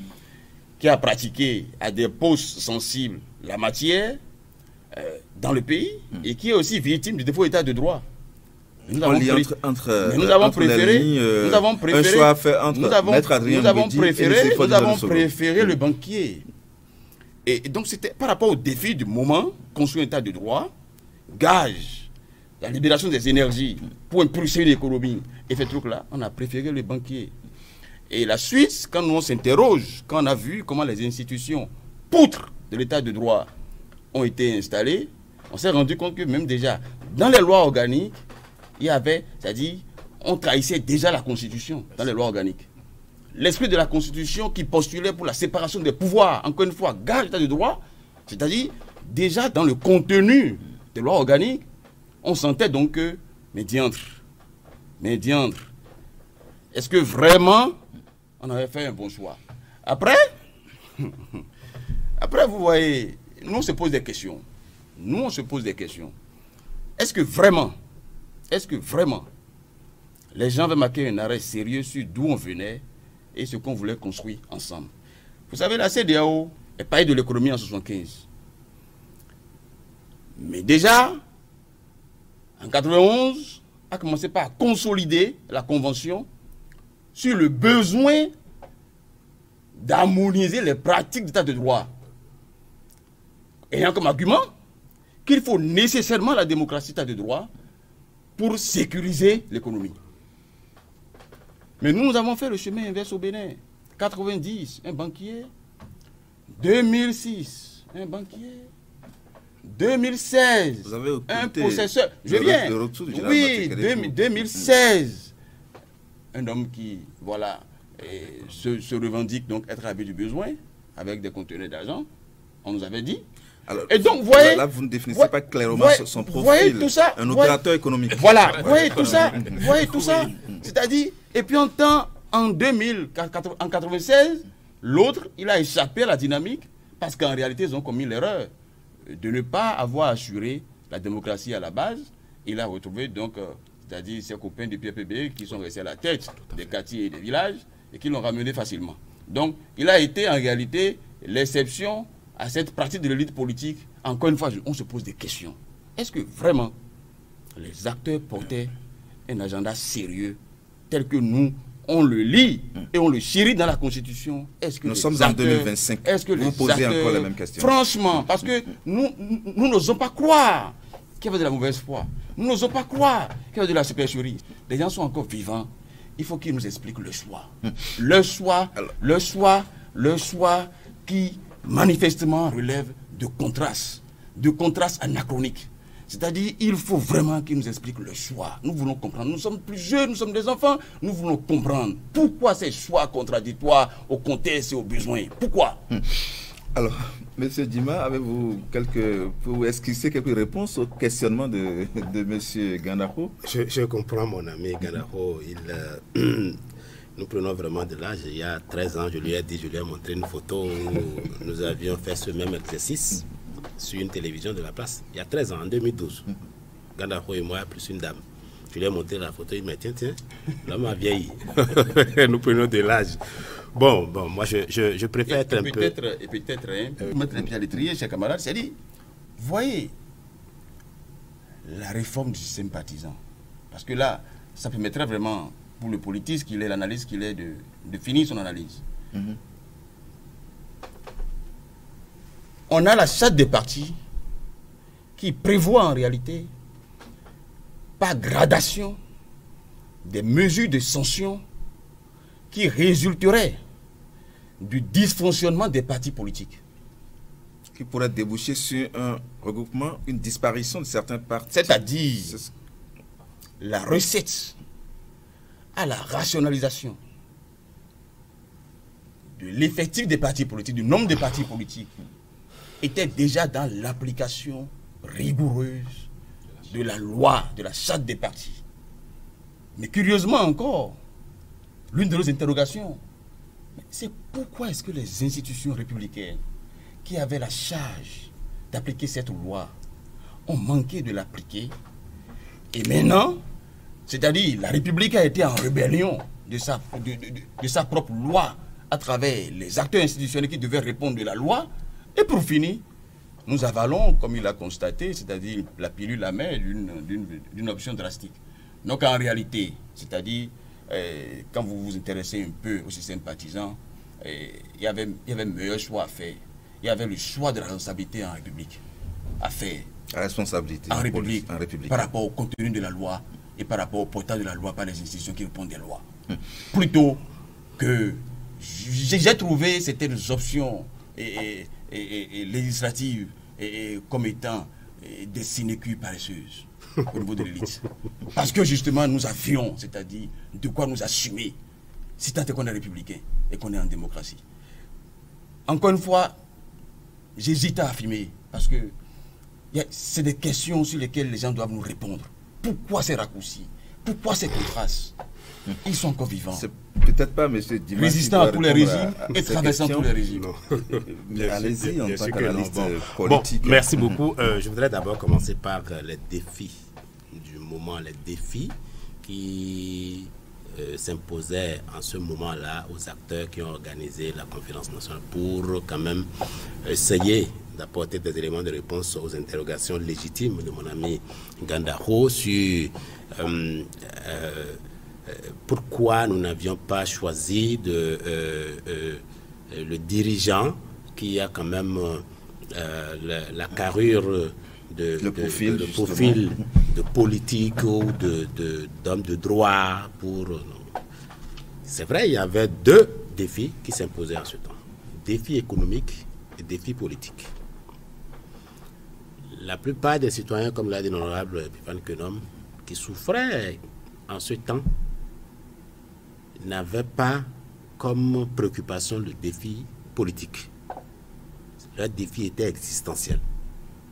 qui a pratiqué à des postes sensibles la matière dans le pays et qui est aussi victime du défaut d'état de droit. Nous avons préféré le banquier. Et donc c'était par rapport au défi du moment, construire un état de droit, gage la libération des énergies pour impulser l'économie et fait truc là, on a préféré le banquier. Et la suite, quand on s'interroge, quand on a vu comment les institutions, poutres de l'état de droit, ont été installées, on s'est rendu compte que même déjà, dans les lois organiques, il y avait, c'est-à-dire, on trahissait déjà la Constitution dans les lois organiques. L'esprit de la Constitution qui postulait pour la séparation des pouvoirs, encore une fois, gage l'état de droit, c'est-à-dire, déjà dans le contenu des lois organiques, on sentait donc que, mais diantre. Est-ce que vraiment on avait fait un bon choix? Après, vous voyez, nous on se pose des questions. Nous on se pose des questions. Est-ce que vraiment les gens veulent marquer un arrêt sérieux sur d'où on venait et ce qu'on voulait construire ensemble? Vous savez, la CEDEAO est partie de l'économie en 1975. Mais déjà, en 1991, a commencé par consolider la convention sur le besoin d'harmoniser les pratiques d'état de droit, ayant comme argument qu'il faut nécessairement la démocratie d'état de droit pour sécuriser l'économie. Mais nous avons fait le chemin inverse au Bénin. 90, un banquier. 2006, un banquier. 2016, vous avez un possesseur. Je viens. Oui, 2016, un homme qui, voilà, se revendique donc être à l'abri du besoin avec des conteneurs d'argent. On nous avait dit. Alors, et donc, voyez, là, vous ne définissez pas clairement son profil. Voyez tout ça, un opérateur économique. Voilà, voyez tout ça. Voyez tout ça. C'est-à-dire, et puis en 1996, l'autre, il a échappé à la dynamique parce qu'en réalité, ils ont commis l'erreur de ne pas avoir assuré la démocratie à la base. Il a retrouvé donc, c'est-à-dire ses copains du PPB qui sont restés à la tête des quartiers et des villages et qui l'ont ramené facilement. Donc, il a été en réalité l'exception à cette pratique de l'élite politique. Encore une fois, on se pose des questions. Est-ce que vraiment les acteurs portaient un agenda sérieux tel que nous, on le lit et on le chérit dans la Constitution? Est-ce que nous sommes en 2025. Est-ce que vous posez encore la même question? Franchement, parce que nous n'osons pas croire qu'il y avait de la mauvaise foi. Nous n'osons pas croire qu'il y avait de la supercherie. Les gens sont encore vivants. Il faut qu'ils nous expliquent le choix. Le choix qui manifestement relève de contrastes anachroniques. C'est-à-dire, il faut vraiment qu'ils nous expliquent le choix. Nous voulons comprendre. Nous sommes plus jeunes, nous sommes des enfants. Nous voulons comprendre pourquoi ces choix contradictoires au contexte et aux besoins. Pourquoi? Alors, M. Dima, avez-vous pour esquisser quelques réponses au questionnement de M. Gandaro? Je comprends mon ami Gandaro. Nous prenons vraiment de l'âge. Il y a 13 ans, je lui ai montré une photo où nous avions fait ce même exercice sur une télévision de la place. Il y a 13 ans, en 2012. Gandaro et moi, plus une dame. Je lui ai montré la photo, il m'a dit, tiens, l'homme a vieilli. Nous prenons de l'âge. Bon, moi, je préfère être un peu... Et peut-être, mettre les pieds à l'étrier, chers camarades, c'est dit, voyez, la réforme du système partisan. Parce que là, ça permettrait vraiment, pour le politiste qu'il est, l'analyste qu'il est, de finir son analyse. On a la charte des partis qui prévoit en réalité, par gradation, des mesures de sanction qui résulteraient du dysfonctionnement des partis politiques. Qui pourrait déboucher sur un regroupement, une disparition de certains partis. C'est-à-dire la recette à la rationalisation de l'effectif des partis politiques, du nombre de partis politiques, était déjà dans l'application rigoureuse de la loi, de la charte des partis. Mais curieusement encore, l'une de nos interrogations, c'est pourquoi est-ce que les institutions républicaines qui avaient la charge d'appliquer cette loi ont manqué de l'appliquer. Et maintenant, c'est-à-dire la République a été en rébellion de sa propre loi à travers les acteurs institutionnels qui devaient répondre de la loi. Et pour finir, nous avalons, comme il a constaté, c'est-à-dire la pilule amère d'une option drastique. Donc en réalité, c'est-à-dire, quand vous vous intéressez un peu au système partisan, il y avait meilleur choix à faire. Il y avait le choix de la responsabilité en République à faire. La responsabilité en République, par par rapport au contenu de la loi et par rapport au portage de la loi par les institutions qui répondent des lois. Plutôt que j'ai trouvé certaines options législatives comme étant des sinécures paresseuses au niveau de l'élite. Parce que justement, nous avions, c'est-à-dire de quoi nous assumer, si tant est qu'on est républicain et qu'on est en démocratie. Encore une fois, j'hésite à affirmer, parce que c'est des questions sur lesquelles les gens doivent nous répondre. Pourquoi ces raccourcis? Pourquoi ces contrastes? Ils sont encore vivants. C'est peut-être pas M. Dimas. Résistant à tous les régimes et traversant tous les régimes. Allez-y, en tant qu'analyste Bon, politique. merci beaucoup. Je voudrais d'abord commencer par les défis du moment, les défis qui s'imposaient en ce moment-là aux acteurs qui ont organisé la conférence nationale pour quand même essayer d'apporter des éléments de réponse aux interrogations légitimes de mon ami Gandaro sur pourquoi nous n'avions pas choisi le dirigeant qui a quand même la carrure de profil de politique ou d'homme de droit. C'est vrai, il y avait deux défis qui s'imposaient en ce temps. Défi économique et défi politique. La plupart des citoyens, comme l'a dit l'honorable Epiphane Quenom, qui souffraient en ce temps, n'avaient pas comme préoccupation le défi politique. Le défi était existentiel.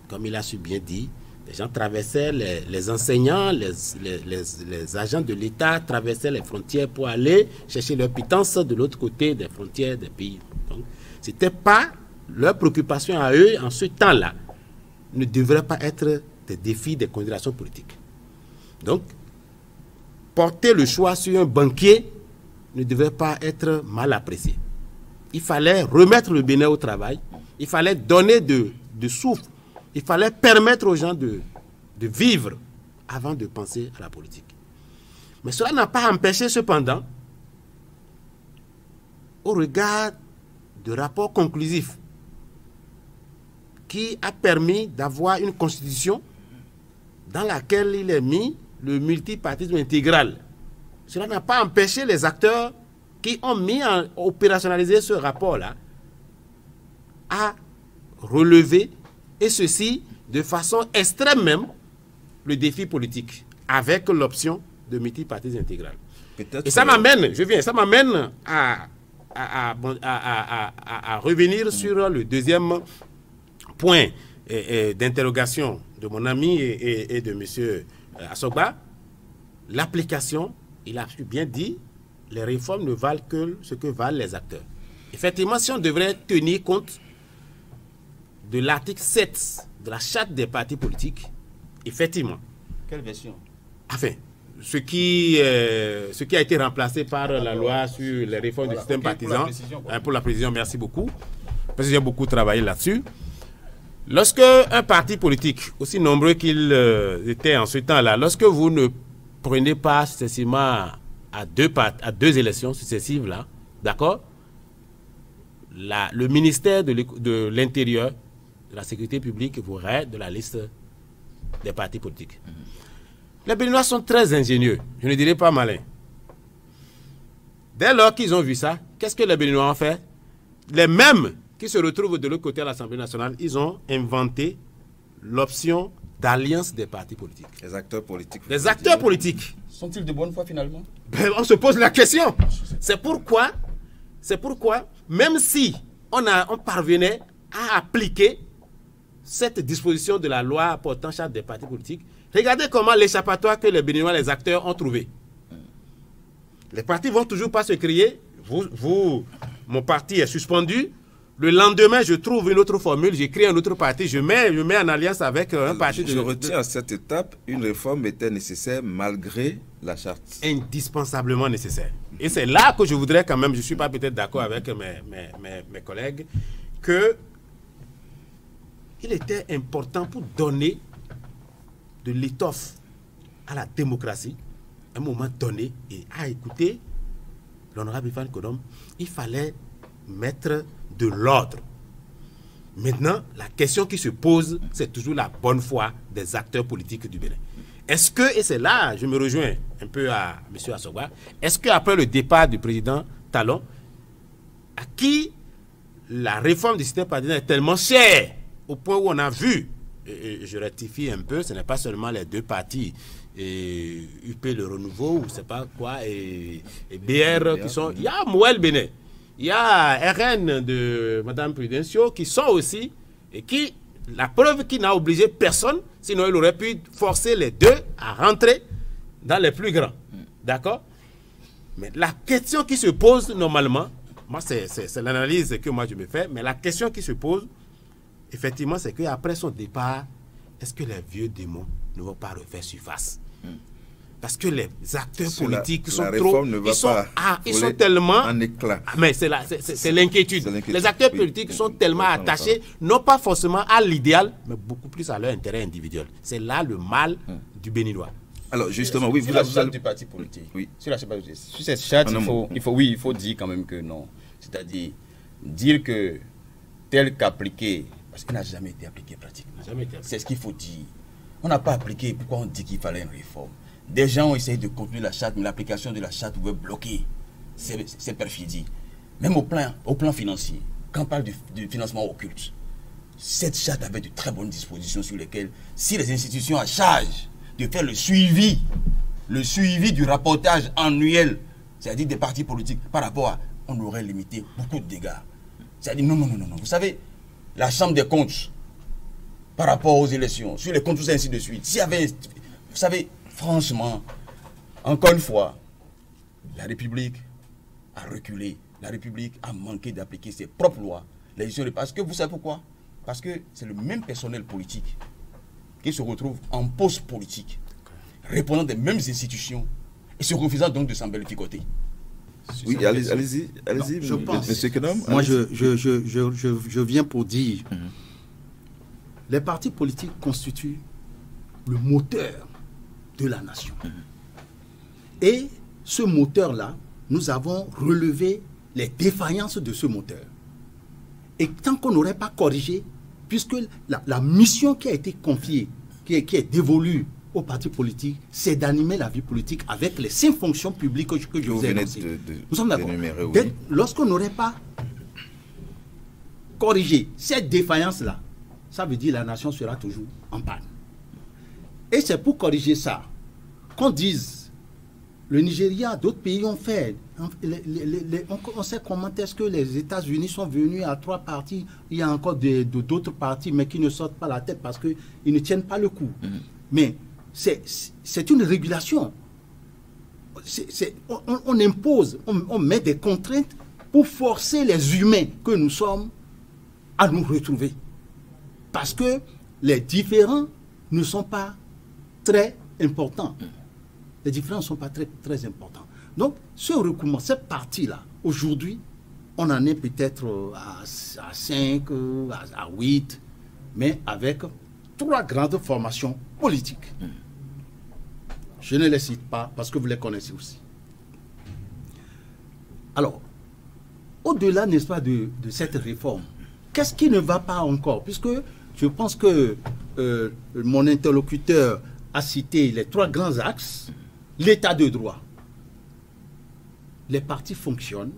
Comme il a su bien dire, les gens traversaient, les enseignants, les agents de l'État traversaient les frontières pour aller chercher leur pitance de l'autre côté des frontières des pays. Donc, c'était pas leur préoccupation à eux en ce temps-là, ne devrait pas être des défis, des considérations politiques. Donc, porter le choix sur un banquier ne devait pas être mal apprécié. Il fallait remettre le Bénin au travail, il fallait donner de souffle, il fallait permettre aux gens de vivre avant de penser à la politique. Mais cela n'a pas empêché cependant, au regard de rapports conclusifs qui a permis d'avoir une constitution dans laquelle il est mis le multipartisme intégral. Cela n'a pas empêché les acteurs qui ont opérationnalisé ce rapport-là à relever, et ceci de façon extrême même, le défi politique, avec l'option de multipartisme intégral. Et ça m'amène, ça m'amène à revenir sur le deuxième point d'interrogation de mon ami et de M. Assogba. L'application, il a bien dit, les réformes ne valent que ce que valent les acteurs. Effectivement, si on devrait tenir compte de l'article 7 de la charte des partis politiques, effectivement. Quelle version? Enfin, ce qui a été remplacé par la loi sur les réformes du système partisan. Pour la précision, merci beaucoup. Parce que j'ai beaucoup travaillé là-dessus. Lorsque un parti politique, aussi nombreux qu'il était en ce temps-là, lorsque vous ne prenez pas successivement à deux élections successives, là, d'accord, le ministère de l'Intérieur, de la Sécurité publique, vous raide de la liste des partis politiques. Les Béninois sont très ingénieux, je ne dirais pas malins. Dès lors qu'ils ont vu ça, qu'est-ce que les Béninois ont fait? Les mêmes qui se retrouvent de l'autre côté à l'Assemblée nationale, ils ont inventé l'option d'alliance des partis politiques. Les acteurs politiques. Les acteurs politiques. Sont-ils de bonne foi finalement? On se pose la question. C'est pourquoi, même si on parvenait à appliquer cette disposition de la loi portant charte des partis politiques, regardez comment l'échappatoire que les Béninois, les acteurs, ont trouvé. Les partis ne vont toujours pas se crier. Mon parti est suspendu. Le lendemain, je trouve une autre formule, j'écris un autre parti, je mets en alliance avec un parti. Je retiens à cette étape, une réforme était nécessaire malgré la charte. Indispensablement nécessaire. Et c'est là que je voudrais quand même, je ne suis pas peut-être d'accord avec mes collègues, que il était important pour donner de l'étoffe à la démocratie, à un moment donné, et à écouter l'honorable Epiphane Quenom, il fallait mettre de l'ordre. Maintenant, la question qui se pose, c'est toujours la bonne foi des acteurs politiques du Bénin. Est-ce que, et c'est là, je me rejoins un peu à M. Assogba, est-ce qu'après le départ du président Talon, à qui la réforme du système partisan est tellement chère, au point où on a vu, et je rectifie un peu, ce n'est pas seulement les deux partis, UP le Renouveau, ou je ne sais pas quoi, et BR qui sont... Il y a Mouel Bénin. Il y a RN de Mme Prudencio qui sont aussi, et qui, la preuve qui n'a obligé personne, sinon il aurait pu forcer les deux à rentrer dans les plus grands. D'accord? Mais la question qui se pose normalement, moi c'est l'analyse que moi je me fais, mais la question qui se pose, effectivement, c'est qu'après son départ, est-ce que les vieux démons ne vont pas refaire surface? Parce que les acteurs politiques sont trop... Ils sont tellement... en éclat. Mais c'est l'inquiétude. Les acteurs politiques sont tellement attachés, non pas forcément à l'idéal, mais beaucoup plus à leur intérêt individuel. C'est là le mal du béninois. Alors justement, oui, sur la charte du parti politique. Oui. Sur cette charte, il faut dire quand même que non. C'est-à-dire dire que tel qu'appliqué, parce qu'il n'a jamais été appliqué pratiquement. C'est ce qu'il faut dire. On n'a pas appliqué, pourquoi on dit qu'il fallait une réforme? Des gens ont essayé de contenir la charte, mais l'application de la charte pouvait bloquer ces perfidies. Même au plan financier, quand on parle du financement occulte, cette charte avait de très bonnes dispositions sur lesquelles, si les institutions à charge de faire le suivi du rapportage annuel, c'est-à-dire des partis politiques, par rapport à, on aurait limité beaucoup de dégâts. C'est-à-dire, non. Vous savez, la Chambre des comptes, par rapport aux élections, sur les comptes, tout ça, ainsi de suite. S'il y avait, vous savez, franchement, encore une fois, la République a reculé. La République a manqué d'appliquer ses propres lois. Parce que vous savez pourquoi? Parce que c'est le même personnel politique qui se retrouve en poste politique, répondant des mêmes institutions et se refusant donc de s'embellificoter. Oui, allez-y, je pense. Monsieur Kenom. Moi, je viens pour dire, les partis politiques constituent le moteur de la nation. Et ce moteur-là, nous avons relevé les défaillances de ce moteur. Et tant qu'on n'aurait pas corrigé, puisque la mission qui a été confiée, qui est dévolue aux partis politiques, c'est d'animer la vie politique avec les 5 fonctions publiques que je vous ai énoncées. Nous sommes d'accord. Oui. Lorsqu'on n'aurait pas corrigé cette défaillance-là, ça veut dire que la nation sera toujours en panne. Et c'est pour corriger ça qu'on dise, le Nigeria, d'autres pays ont fait. On sait comment est-ce que les États-Unis sont venus à 3 partis. Il y a encore d'autres partis, mais qui ne sortent pas la tête parce qu'ils ne tiennent pas le coup. Mais c'est une régulation. On impose, on met des contraintes pour forcer les humains que nous sommes à nous retrouver. Parce que les différends ne sont pas très importants. Les différents ne sont pas très, très importants. Donc, ce recouvrement, cette partie-là, aujourd'hui, on en est peut-être à 5, à 8, mais avec 3 grandes formations politiques. Je ne les cite pas parce que vous les connaissez aussi. Alors, au-delà, n'est-ce pas, de cette réforme, qu'est-ce qui ne va pas encore? Puisque je pense que mon interlocuteur a cité les 3 grands axes. L'état de droit. Les partis fonctionnent.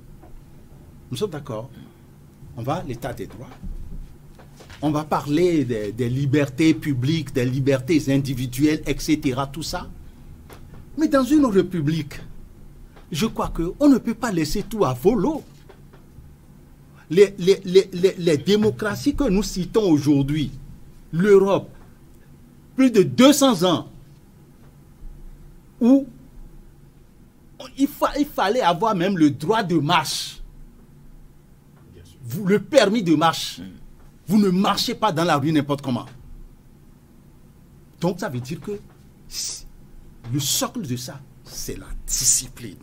Nous sommes d'accord. On va à l'état des droits. On va parler des libertés publiques, des libertés individuelles, etc. Tout ça. Mais dans une république, je crois qu'on ne peut pas laisser tout à volo. Les démocraties que nous citons aujourd'hui, l'Europe, plus de 200 ans, où il fallait avoir même le droit de marche, le permis de marche. Vous ne marchez pas dans la rue n'importe comment. Donc ça veut dire que le socle de ça, c'est la discipline.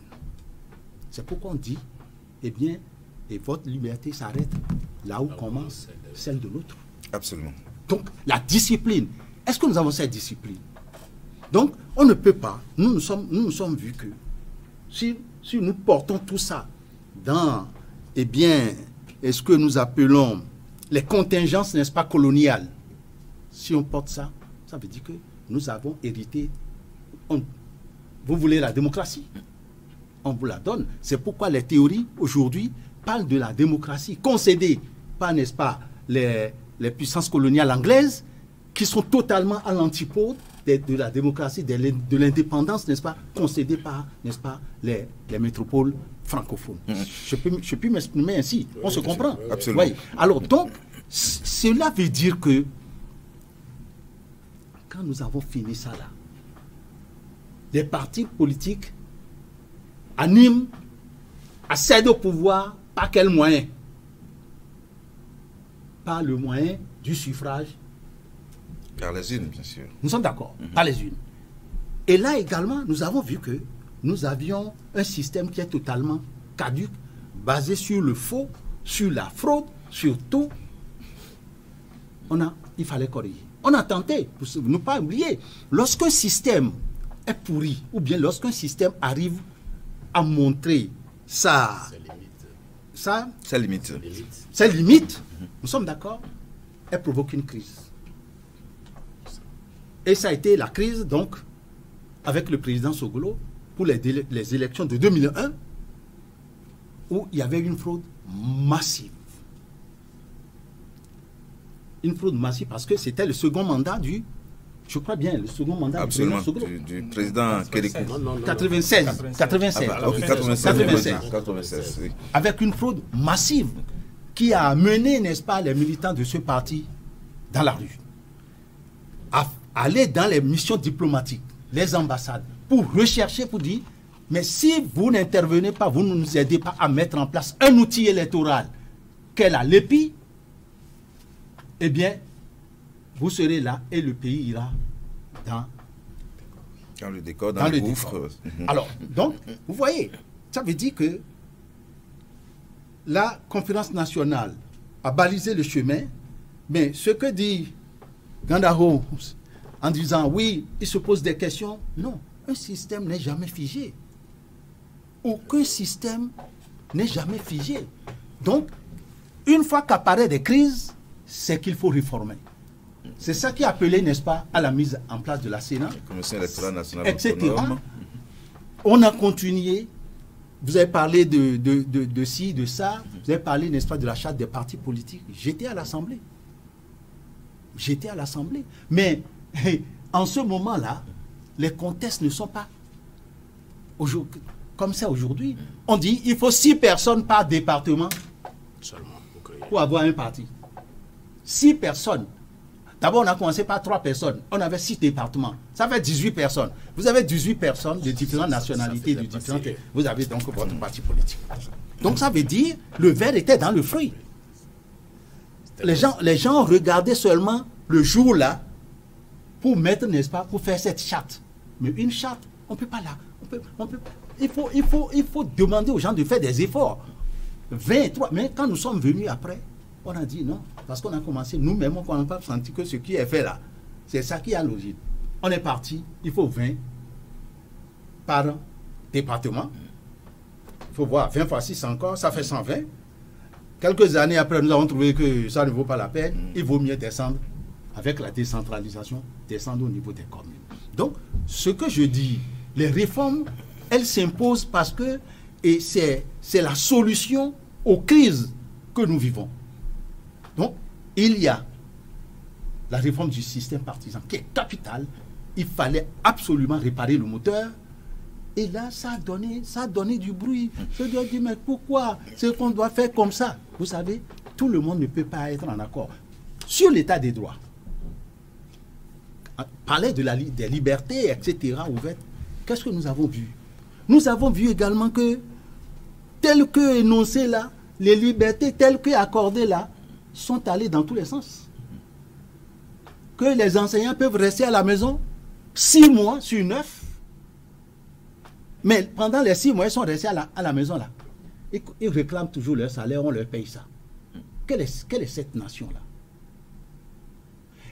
C'est pourquoi on dit, eh bien, et votre liberté s'arrête là où commence celle de l'autre. Absolument. Donc la discipline, est-ce que nous avons cette discipline? Donc, on ne peut pas, nous nous sommes vus que si nous portons tout ça dans, eh bien, ce que nous appelons les contingences, n'est-ce pas, coloniales, si on porte ça, ça veut dire que nous avons hérité. Vous voulez la démocratie? On vous la donne. C'est pourquoi les théories, aujourd'hui, parlent de la démocratie concédée par, n'est-ce pas, les puissances coloniales anglaises, qui sont totalement à l'antipode de la démocratie, de l'indépendance, n'est-ce pas, concédée par, n'est-ce pas, les métropoles francophones. Je peux m'exprimer ainsi, on se comprend. Absolument. Oui. Alors donc, cela veut dire que quand nous avons fini ça là, des partis politiques animent, accèdent au pouvoir par quel moyen? Par le moyen du suffrage. Par les unes, bien sûr. Nous sommes d'accord, par les unes. Et là également, nous avons vu que nous avions un système qui est totalement caduque, basé sur le faux, sur la fraude, sur tout. Il fallait corriger. On a tenté, pour ne pas oublier, lorsqu'un système est pourri, ou bien lorsqu'un système arrive à montrer sa limite, nous sommes d'accord, elle provoque une crise. Et ça a été la crise, donc, avec le président Sogolo, pour les élections de 2001, où il y avait une fraude massive. Une fraude massive parce que c'était le second mandat je crois bien, le second mandat absolument, du président Sogolo. du président Kérékou. 96. Oui. Avec une fraude massive qui a amené, n'est-ce pas, les militants de ce parti dans la rue, à aller dans les missions diplomatiques, les ambassades, pour rechercher, pour dire, mais si vous n'intervenez pas, vous ne nous aidez pas à mettre en place un outil électoral qu'est la l'EPI, eh bien, vous serez là et le pays ira dans le décor, dans le gouffre. Alors, donc, vous voyez, ça veut dire que la conférence nationale a balisé le chemin, mais ce que dit Gandaro en disant oui, il se pose des questions, non, un système n'est jamais figé. Aucun système n'est jamais figé. Donc, une fois qu'apparaissent des crises, c'est qu'il faut réformer. C'est ça qui est appelé, n'est-ce pas, à la mise en place de la Sénat, La Commission électorale nationale etc. autonome. On a continué. Vous avez parlé de ci, de ça. Vous avez parlé, n'est-ce pas, de la charte des partis politiques. J'étais à l'Assemblée. Mais en ce moment-là, les contextes ne sont pas comme ça aujourd'hui. On dit il faut 6 personnes par département pour avoir un parti. 6 personnes. D'abord, on a commencé par 3 personnes. On avait 6 départements. Ça fait 18 personnes. Vous avez 18 personnes de différentes nationalités, de différentes... Vous avez donc votre parti politique. Donc, ça veut dire le verre était dans le fruit. Les gens regardaient seulement le jour là pour mettre, n'est-ce pas, pour faire cette charte. Mais une charte, on ne peut pas là. Il faut demander aux gens de faire des efforts. 23. Mais quand nous sommes venus après, on a dit non, parce qu'on a commencé, nous-mêmes, on n'a pas senti que ce qui est fait là, c'est ça qui est à l'origine. On est parti, il faut 20 par département. Il faut voir, 20 fois 6 encore, ça fait 120. Quelques années après, nous avons trouvé que ça ne vaut pas la peine. Il vaut mieux descendre avec la décentralisation, descendre au niveau des communes. Donc, ce que je dis, les réformes, elles s'imposent parce que c'est la solution aux crises que nous vivons. Donc, il y a la réforme du système partisan qui est capitale. Il fallait absolument réparer le moteur. Et là, ça a donné du bruit. Je dois dire, mais pourquoi c'est qu'on doit faire comme ça? Vous savez, tout le monde ne peut pas être en accord. Sur l'état des droits, parler des libertés, etc., ouvertes, qu'est-ce que nous avons vu? Nous avons vu également que, tel que énoncé là, les libertés telles que accordées là, sont allées dans tous les sens. Que les enseignants peuvent rester à la maison 6 mois sur 9. Mais pendant les 6 mois, ils sont restés à la maison là. Ils réclament toujours leur salaire, on leur paye ça. Quelle est cette nation-là?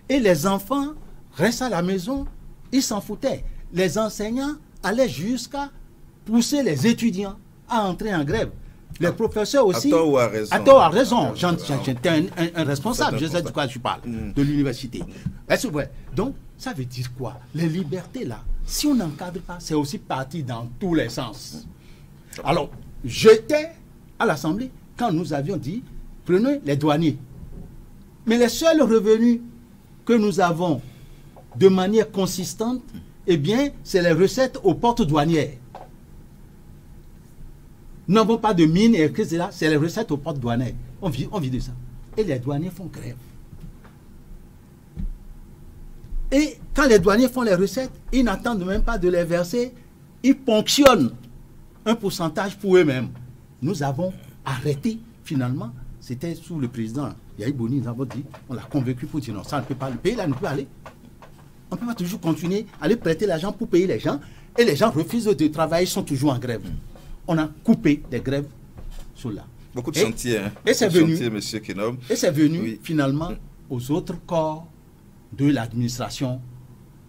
Et les enfants restent à la maison, ils s'en foutaient. Les enseignants allaient jusqu'à pousser les étudiants à entrer en grève. Les professeurs aussi. À tort ou à raison. À tort ou à raison. J'étais un responsable, je sais de quoi je parle, de l'université. Est-ce vrai? Donc, ça veut dire quoi? Les libertés là, si on n'encadre pas, c'est aussi parti dans tous les sens. Alors, j'étais à l'Assemblée quand nous avions dit, prenez les douaniers. Mais les seuls revenus que nous avons de manière consistante, eh bien, c'est les recettes aux portes douanières. Nous n'avons pas de mines, etc. C'est les recettes aux portes douanières. On vit de ça. Et les douaniers font grève. Et quand les douaniers font les recettes, ils n'attendent même pas de les verser. Ils ponctionnent un pourcentage pour eux-mêmes. Nous avons arrêté, finalement, c'était sous le président Yahi Boni, nous avons dit, on l'a convaincu pour dire non, ça ne peut pas, le pays là ne peut aller. On ne peut pas toujours continuer à aller prêter l'argent pour payer les gens, et les gens refusent de travailler, ils sont toujours en grève. On a coupé les grèves sur là. Beaucoup de chantiers, hein. Et c'est venu, M. Kenom. Et c'est venu finalement aux autres corps de l'administration.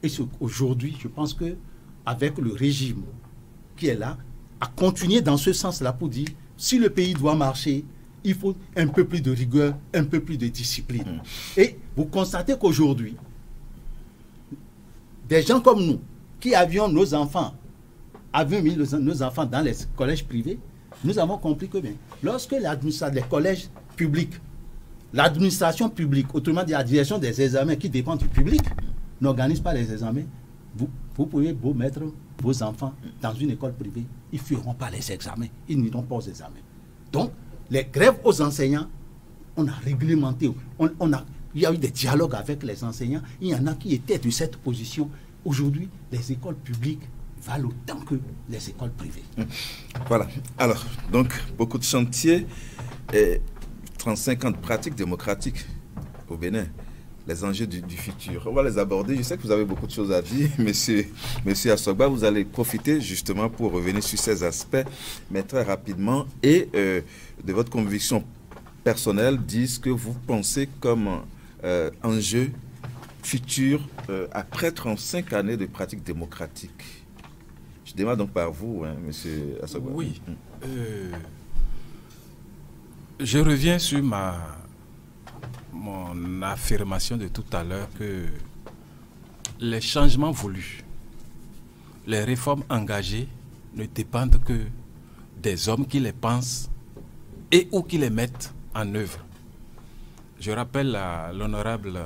Et aujourd'hui, je pense que avec le régime qui est là, à continuer dans ce sens-là pour dire, si le pays doit marcher, il faut un peu plus de rigueur, un peu plus de discipline. Et vous constatez qu'aujourd'hui, des gens comme nous, qui avions nos enfants, avions mis nos enfants dans les collèges privés, nous avons compris que bien, lorsque les collèges publics, l'administration publique, autrement dit la direction des examens qui dépend du public, n'organise pas les examens, vous pouvez beau mettre vos enfants dans une école privée, ils ne feront pas les examens, ils n'iront pas aux examens. Donc, les grèves aux enseignants, on a réglementé, il y a eu des dialogues avec les enseignants, il y en a qui étaient de cette position. Aujourd'hui, les écoles publiques valent autant que les écoles privées. Voilà. Alors, donc, beaucoup de chantiers et 35 ans de pratiques démocratiques au Bénin. Les enjeux du futur. On va les aborder. Je sais que vous avez beaucoup de choses à dire, monsieur Assogba. Vous allez profiter justement pour revenir sur ces aspects, mais très rapidement. Et de votre conviction personnelle, disent que vous pensez comme enjeu futur après 35 années de pratiques démocratiques. Je démarre donc par vous, hein, monsieur Assogba. Oui. Je reviens sur mon affirmation de tout à l'heure que les changements voulus, les réformes engagées ne dépendent que des hommes qui les pensent et ou qui les mettent en œuvre. Je rappelle à l'honorable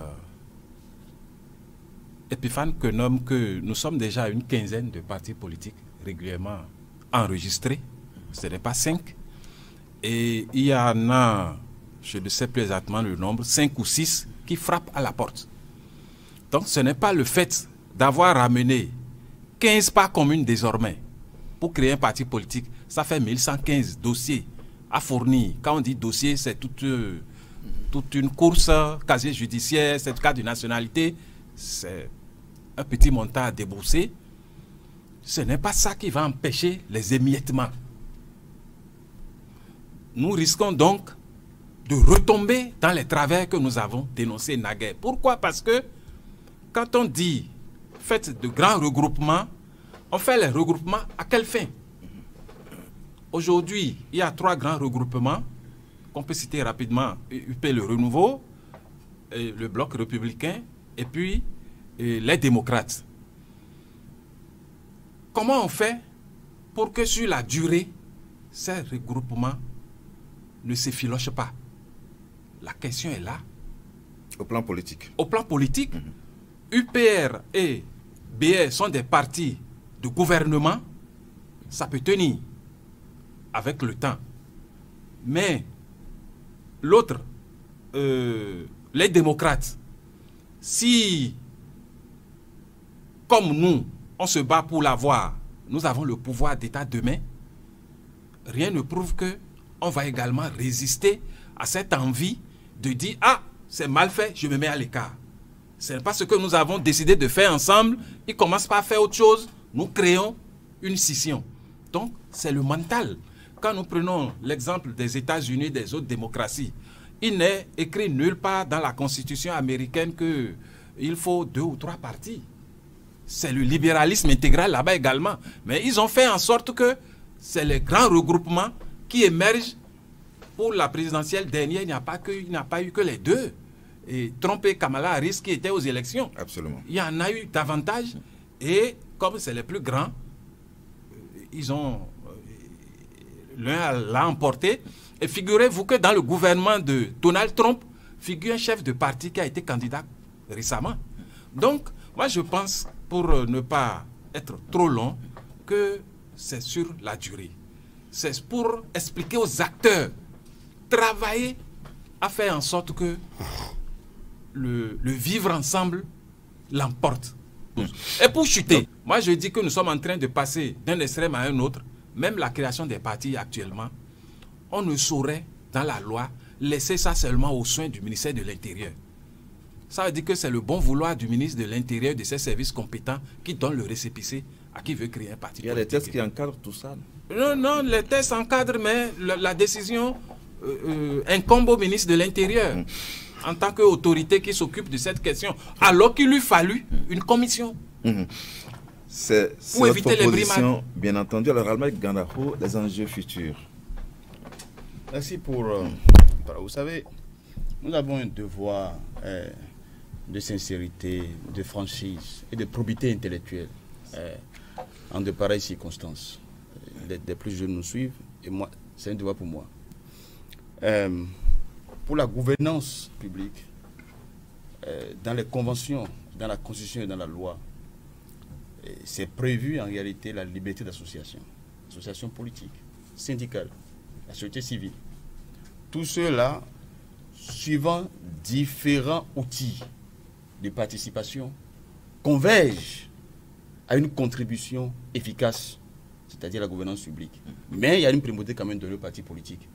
Epiphane Kenom que nous sommes déjà à une quinzaine de partis politiques régulièrement enregistrés. Ce n'est pas 5. Et il y en a, je ne sais plus exactement le nombre, 5 ou 6 qui frappent à la porte. Donc ce n'est pas le fait d'avoir ramené 15 parts communes désormais pour créer un parti politique. Ça fait 1115 dossiers à fournir. Quand on dit dossier, c'est toute une course, casier judiciaire, certificat de nationalité. C'est un petit montant à débourser. Ce n'est pas ça qui va empêcher les émiettements. Nous risquons donc de retomber dans les travers que nous avons dénoncés naguère. Pourquoi? Parce que quand on dit faites de grands regroupements, on fait les regroupements à quelle fin? Aujourd'hui, il y a 3 grands regroupements qu'on peut citer rapidement. UP le Renouveau, le Bloc républicain et puis les démocrates. Comment on fait pour que sur la durée, ces regroupements ne s'effilochent pas? La question est là. Au plan politique. Au plan politique, UPR et BR sont des partis de gouvernement. Ça peut tenir avec le temps. Mais l'autre, les démocrates, si, comme nous, on se bat pour l'avoir, nous avons le pouvoir d'État demain, rien ne prouve que on va également résister à cette envie de dire « Ah, c'est mal fait, je me mets à l'écart ». Ce n'est pas ce que nous avons décidé de faire ensemble. Ils commencent par faire autre chose. Nous créons une scission. Donc, c'est le mental. Quand nous prenons l'exemple des États-Unis, des autres démocraties, il n'est écrit nulle part dans la Constitution américaine qu'il faut 2 ou 3 partis. C'est le libéralisme intégral là-bas également. Mais ils ont fait en sorte que c'est les grands regroupements qui émergent. Pour la présidentielle dernière, il n'y a pas eu que les 2. Et Trump et Kamala Harris qui étaient aux élections. Absolument. Il y en a eu davantage. Et comme c'est les plus grands, l'un l'a emporté. Et figurez-vous que dans le gouvernement de Donald Trump, figure un chef de parti qui a été candidat récemment. Donc, moi je pense, pour ne pas être trop long, que c'est sur la durée. C'est pour expliquer aux acteurs, travailler à faire en sorte que le vivre ensemble l'emporte. Et pour chuter, moi je dis que nous sommes en train de passer d'un extrême à un autre. Même la création des partis actuellement, on ne saurait, dans la loi, laisser ça seulement aux soins du ministère de l'Intérieur. Ça veut dire que c'est le bon vouloir du ministre de l'Intérieur, de ses services compétents, qui donne le récépissé à qui veut créer un parti politique. Il y a des tests qui encadrent tout ça. Non, les tests encadrent, mais la décision incombe au ministre de l'Intérieur en tant qu'autorité qui s'occupe de cette question, alors qu'il lui fallut une commission. C'est pour éviter les brimades. Bien entendu. Alors, Almec Gandahou, les enjeux futurs. Merci pour... vous savez, nous avons un devoir de sincérité, de franchise et de probité intellectuelle en de pareilles circonstances. Les plus jeunes nous suivent et moi, c'est un devoir pour moi. Pour la gouvernance publique, dans les conventions, dans la Constitution et dans la loi, c'est prévu en réalité la liberté d'association, association politique, syndicale, la société civile. Tout cela, suivant différents outils de participation, convergent à une contribution efficace, c'est-à-dire la gouvernance publique. Mais il y a une primauté quand même de nos partis politiques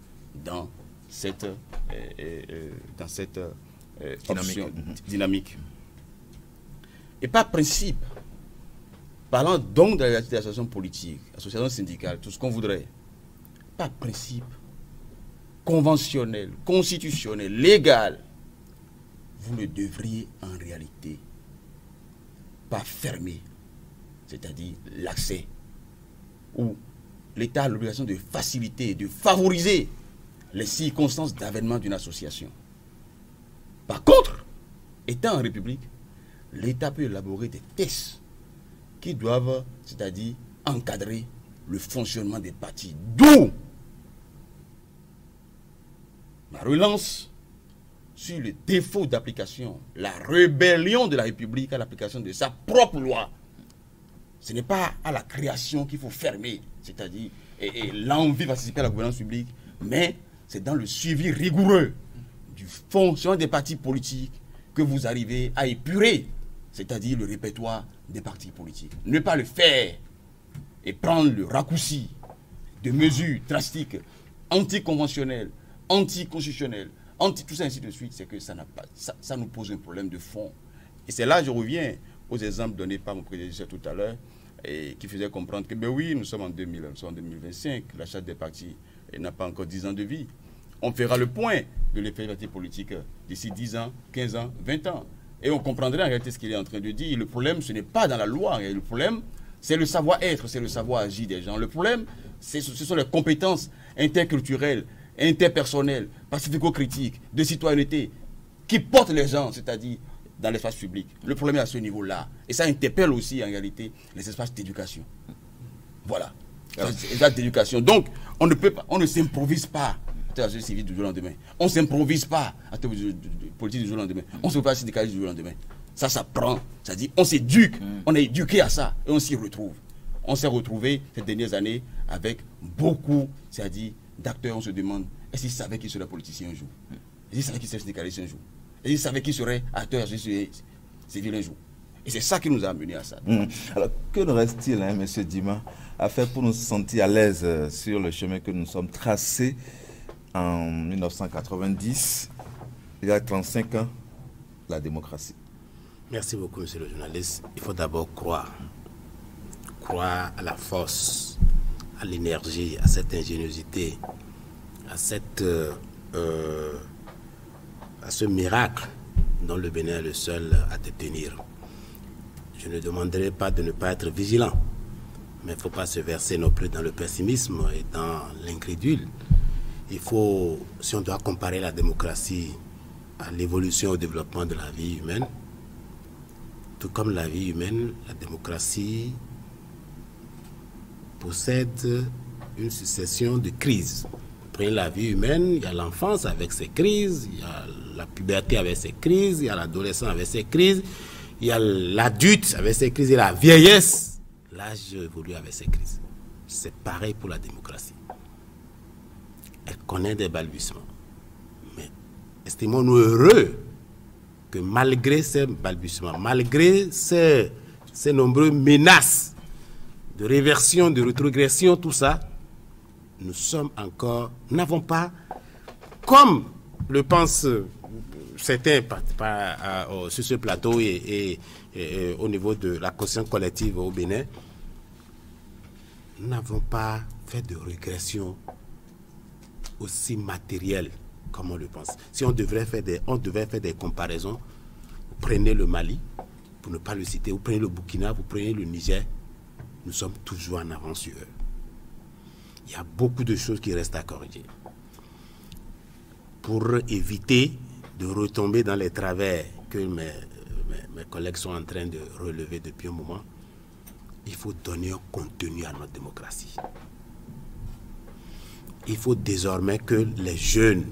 dans cette dynamique. Et par principe, parlant donc de la réalité de l'association politique, association syndicale, tout ce qu'on voudrait, par principe conventionnel, constitutionnel, légal, vous ne devriez en réalité pas fermer, c'est-à-dire l'accès, où l'État a l'obligation de faciliter, de favoriser les circonstances d'avènement d'une association. Par contre, étant en République, l'État peut élaborer des tests qui doivent, c'est-à-dire encadrer le fonctionnement des partis. D'où ma relance sur le défaut d'application, la rébellion de la République à l'application de sa propre loi. Ce n'est pas à la création qu'il faut fermer, c'est-à-dire l'envie de participer à la gouvernance publique, mais c'est dans le suivi rigoureux du fonctionnement des partis politiques que vous arrivez à épurer, c'est-à-dire le répertoire des partis politiques. Ne pas le faire et prendre le raccourci de mesures drastiques, anticonventionnelles, anticonstitutionnelles, tout ça ainsi de suite, c'est que ça nous pose un problème de fond. Et c'est là que je reviens aux exemples donnés par mon prédécesseur tout à l'heure, et qui faisait comprendre que, ben oui, nous sommes en 2025, la charte des partis n'a pas encore 10 ans de vie. On fera le point de l'effectivité politique d'ici 10 ans, 15 ans, 20 ans. Et on comprendrait en réalité ce qu'il est en train de dire. Le problème, ce n'est pas dans la loi. Le problème, c'est le savoir-être, c'est le savoir-agir des gens. Le problème, ce sont les compétences interculturelles, interpersonnelles, pacifico-critiques, de citoyenneté, qui portent les gens, c'est-à-dire dans l'espace public. Le problème est à ce niveau-là. Et ça interpelle aussi, en réalité, les espaces d'éducation. Voilà. Les espaces d'éducation. Donc, on ne s'improvise pas à la société civile du jour au lendemain. On ne s'improvise pas à la politique du jour au lendemain. On ne se fait pas syndicaliste du jour au lendemain. Ça prend. Ça dit, on s'éduque. On est éduqué à ça. Et on s'y retrouve. On s'est retrouvé ces dernières années avec beaucoup, c'est-à-dire, d'acteurs. On se demande, est-ce qu'ils savaient qu'ils seraient politiciens un jour? Est-ce qu'ils savaient qu'ils seraient syndicalistes un jour? Est-ce qu'ils savaient qu'ils seraient acteurs civils un jour? Et c'est ça qui nous a amenés à ça. Alors, que nous reste-t-il, M. Dima, à faire pour nous sentir à l'aise sur le chemin que nous sommes tracés en 1990, il y a 35 ans, la démocratie? Merci beaucoup, monsieur le journaliste. Il faut d'abord croire à la force, à l'énergie, à cette ingéniosité, à ce miracle dont le Bénin est le seul à détenir. Je ne demanderai pas de ne pas être vigilant, mais il ne faut pas se verser non plus dans le pessimisme et dans l'incrédule. Il faut, si on doit comparer la démocratie à l'évolution et au développement de la vie humaine, tout comme la vie humaine, la démocratie possède une succession de crises. Après la vie humaine, il y a l'enfance avec ses crises, il y a la puberté avec ses crises, il y a l'adolescence avec ses crises, il y a l'adulte avec ses crises et la vieillesse, l'âge évolue avec ses crises. C'est pareil pour la démocratie. Elle connaît des balbutiements. Mais estimons-nous heureux que malgré ces balbutiements, malgré ces nombreuses menaces de réversion, de rétrogression, tout ça, nous n'avons pas, comme le pensent certains sur ce plateau et au niveau de la conscience collective au Bénin, nous n'avons pas fait de régression aussi matérielle comme on le pense. Si on devait faire des comparaisons, vous prenez le Mali, pour ne pas le citer, vous prenez le Burkina, vous prenez le Niger, nous sommes toujours en avance sur eux. Il y a beaucoup de choses qui restent à corriger. Pour éviter de retomber dans les travers que mes collègues sont en train de relever depuis un moment, il faut donner un contenu à notre démocratie. Il faut désormais que les jeunes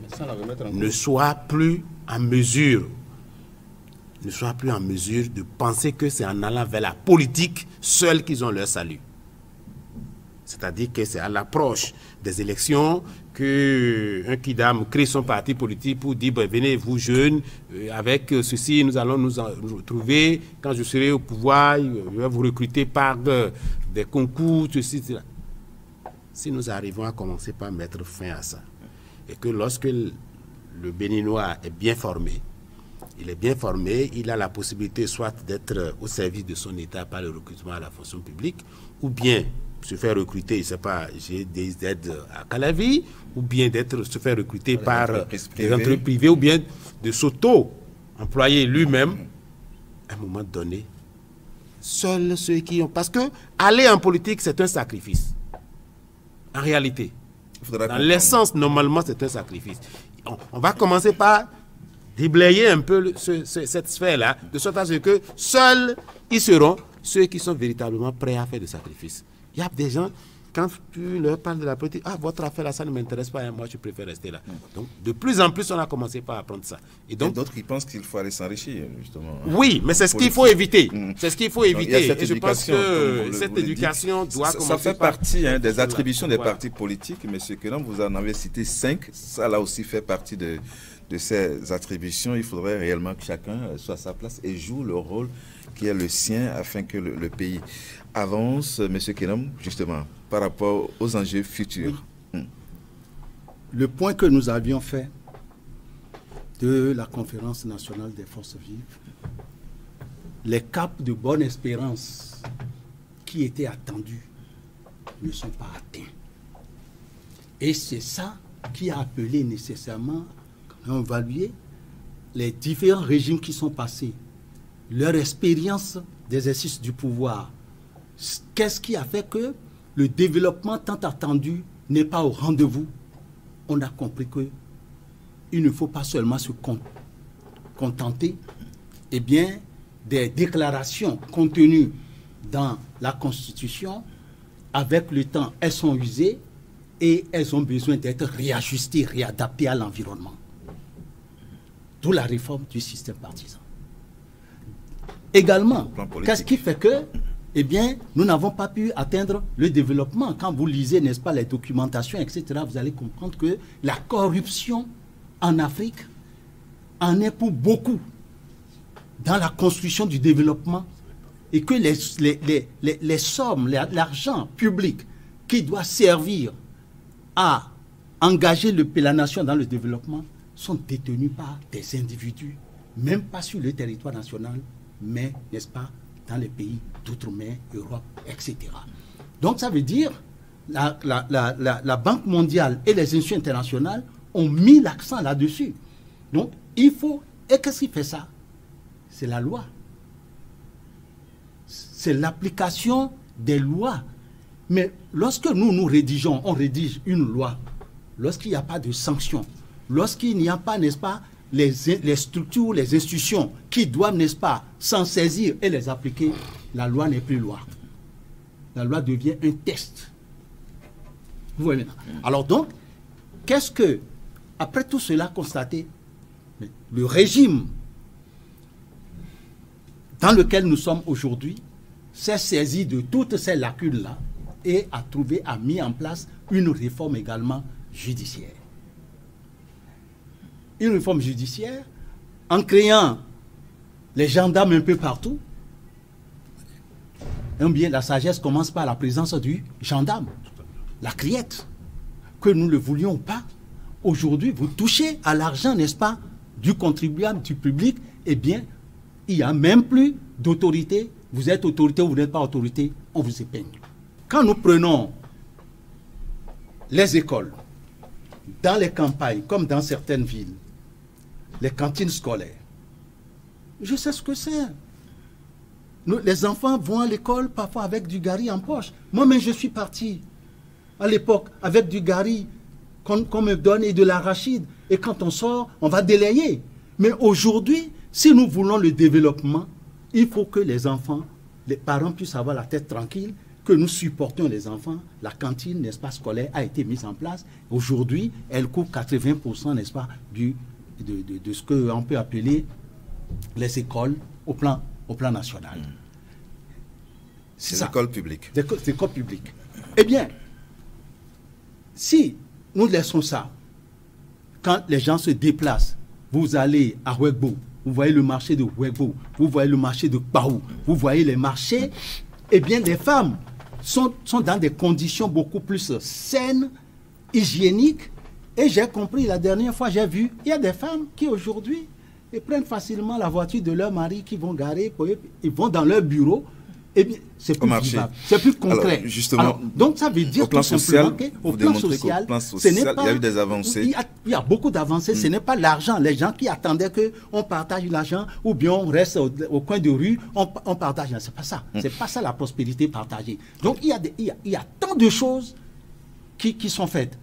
ne soient plus en mesure de penser que c'est en allant vers la politique seule qu'ils ont leur salut. C'est-à-dire que c'est à l'approche des élections qu'un kidam crée son parti politique pour dire venez vous jeunes, avec ceci nous allons nous retrouver, quand je serai au pouvoir, je vais vous recruter par des concours, ceci, cela. Si nous arrivons à commencer par mettre fin à ça, et que lorsque le Béninois est bien formé, il a la possibilité soit d'être au service de son État par le recrutement à la fonction publique, ou bien se faire recruter, je ne sais pas, j'ai des aides à Calavi, ou bien se faire recruter par des entreprises privées, ou bien de s'auto-employer lui-même, à un moment donné. Seuls ceux qui ont... Parce que aller en politique, c'est un sacrifice. En réalité. Dans l'essence, normalement, c'est un sacrifice. On va commencer par déblayer un peu cette sphère-là, de sorte à ce que seuls ils seront ceux qui sont véritablement prêts à faire des sacrifices. Il y a des gens, quand tu leur parles de la politique, votre affaire là, ça ne m'intéresse pas, moi je préfère rester là. Donc de plus en plus, on a commencé par apprendre ça. Et donc d'autres qui pensent qu'il faut aller s'enrichir, justement. Oui, mais c'est ce qu'il faut éviter. C'est ce qu'il faut éviter. Et je pense que cette éducation doit commencer. Ça fait partie des attributions des partis politiques. Monsieur Kenan, vous en avez cité 5. Ça là aussi fait partie de ces attributions. Il faudrait réellement que chacun soit à sa place et joue le rôle qui est le sien afin que le pays avance. Monsieur Kenan, justement, par rapport aux enjeux futurs. Oui. Le point que nous avions fait de la conférence nationale des forces vives, les caps de bonne espérance qui étaient attendus ne sont pas atteints. Et c'est ça qui a appelé nécessairement à évaluer les différents régimes qui sont passés, leur expérience d'exercice du pouvoir. Qu'est-ce qui a fait que le développement tant attendu n'est pas au rendez-vous? On a compris qu'il ne faut pas seulement se contenter des déclarations contenues dans la Constitution. Avec le temps, elles sont usées et elles ont besoin d'être réajustées, réadaptées à l'environnement. D'où la réforme du système partisan. Également, qu'est-ce qui fait que nous n'avons pas pu atteindre le développement? Quand vous lisez, n'est-ce pas, les documentations, etc., vous allez comprendre que la corruption en Afrique en est pour beaucoup dans la construction du développement et que les sommes, l'argent public qui doit servir à engager la nation dans le développement sont détenus par des individus, même pas sur le territoire national, mais, n'est-ce pas, dans les pays d'outre-mer, Europe, etc. Donc ça veut dire la Banque mondiale et les institutions internationales ont mis l'accent là-dessus. Donc il faut... Et qu'est-ce qui fait ça? C'est la loi. C'est l'application des lois. Mais lorsque nous rédigeons, on rédige une loi, lorsqu'il n'y a pas de sanctions, lorsqu'il n'y a pas, n'est-ce pas, les structures, les institutions qui doivent, n'est-ce pas, s'en saisir et les appliquer, la loi n'est plus loi. La loi devient un test. Vous voyez maintenant. Alors donc, qu'est-ce que, après tout cela constaté, le régime dans lequel nous sommes aujourd'hui s'est saisi de toutes ces lacunes-là et a mis en place une réforme également judiciaire. Une réforme judiciaire en créant les gendarmes un peu partout. Eh bien, la sagesse commence par la présence du gendarme, la criette. Que nous le voulions ou pas, aujourd'hui, vous touchez à l'argent, n'est-ce pas, du contribuable, du public, eh bien, il n'y a même plus d'autorité. Vous êtes autorité ou vous n'êtes pas autorité, on vous épingle. Quand nous prenons les écoles, dans les campagnes, comme dans certaines villes, les cantines scolaires, je sais ce que c'est. Les enfants vont à l'école parfois avec du gari en poche. Moi-même, je suis parti à l'époque avec du gari qu'on me donne et de l'arachide. Et quand on sort, on va délayer. Mais aujourd'hui, si nous voulons le développement, il faut que les enfants, les parents puissent avoir la tête tranquille, que nous supportons les enfants. La cantine, n'est-ce pas, scolaire a été mise en place. Aujourd'hui, elle couvre 80%, n'est-ce pas, de ce qu'on peut appeler les écoles au plan national. C'est l'école publique. Des écoles publiques. Eh bien, si nous laissons ça, quand les gens se déplacent, vous allez à Ouegbo, vous voyez le marché de Ouegbo, vous voyez le marché de Paou, vous voyez les marchés, eh bien, les femmes sont dans des conditions beaucoup plus saines, hygiéniques. Et j'ai compris, la dernière fois, j'ai vu, il y a des femmes qui aujourd'hui, ils prennent facilement la voiture de leur mari qui vont garer, ils vont dans leur bureau. Eh bien, c'est plus vivable, c'est plus concret. Alors, justement, alors, donc ça veut dire au plan social, qu'au plan social, il y a eu des avancées. Il y a beaucoup d'avancées. Ce n'est pas l'argent. Les gens qui attendaient qu'on partage l'argent ou bien on reste au coin de rue, on partage. C'est pas ça. C'est pas ça la prospérité partagée. Donc il y a tant de choses qui sont faites.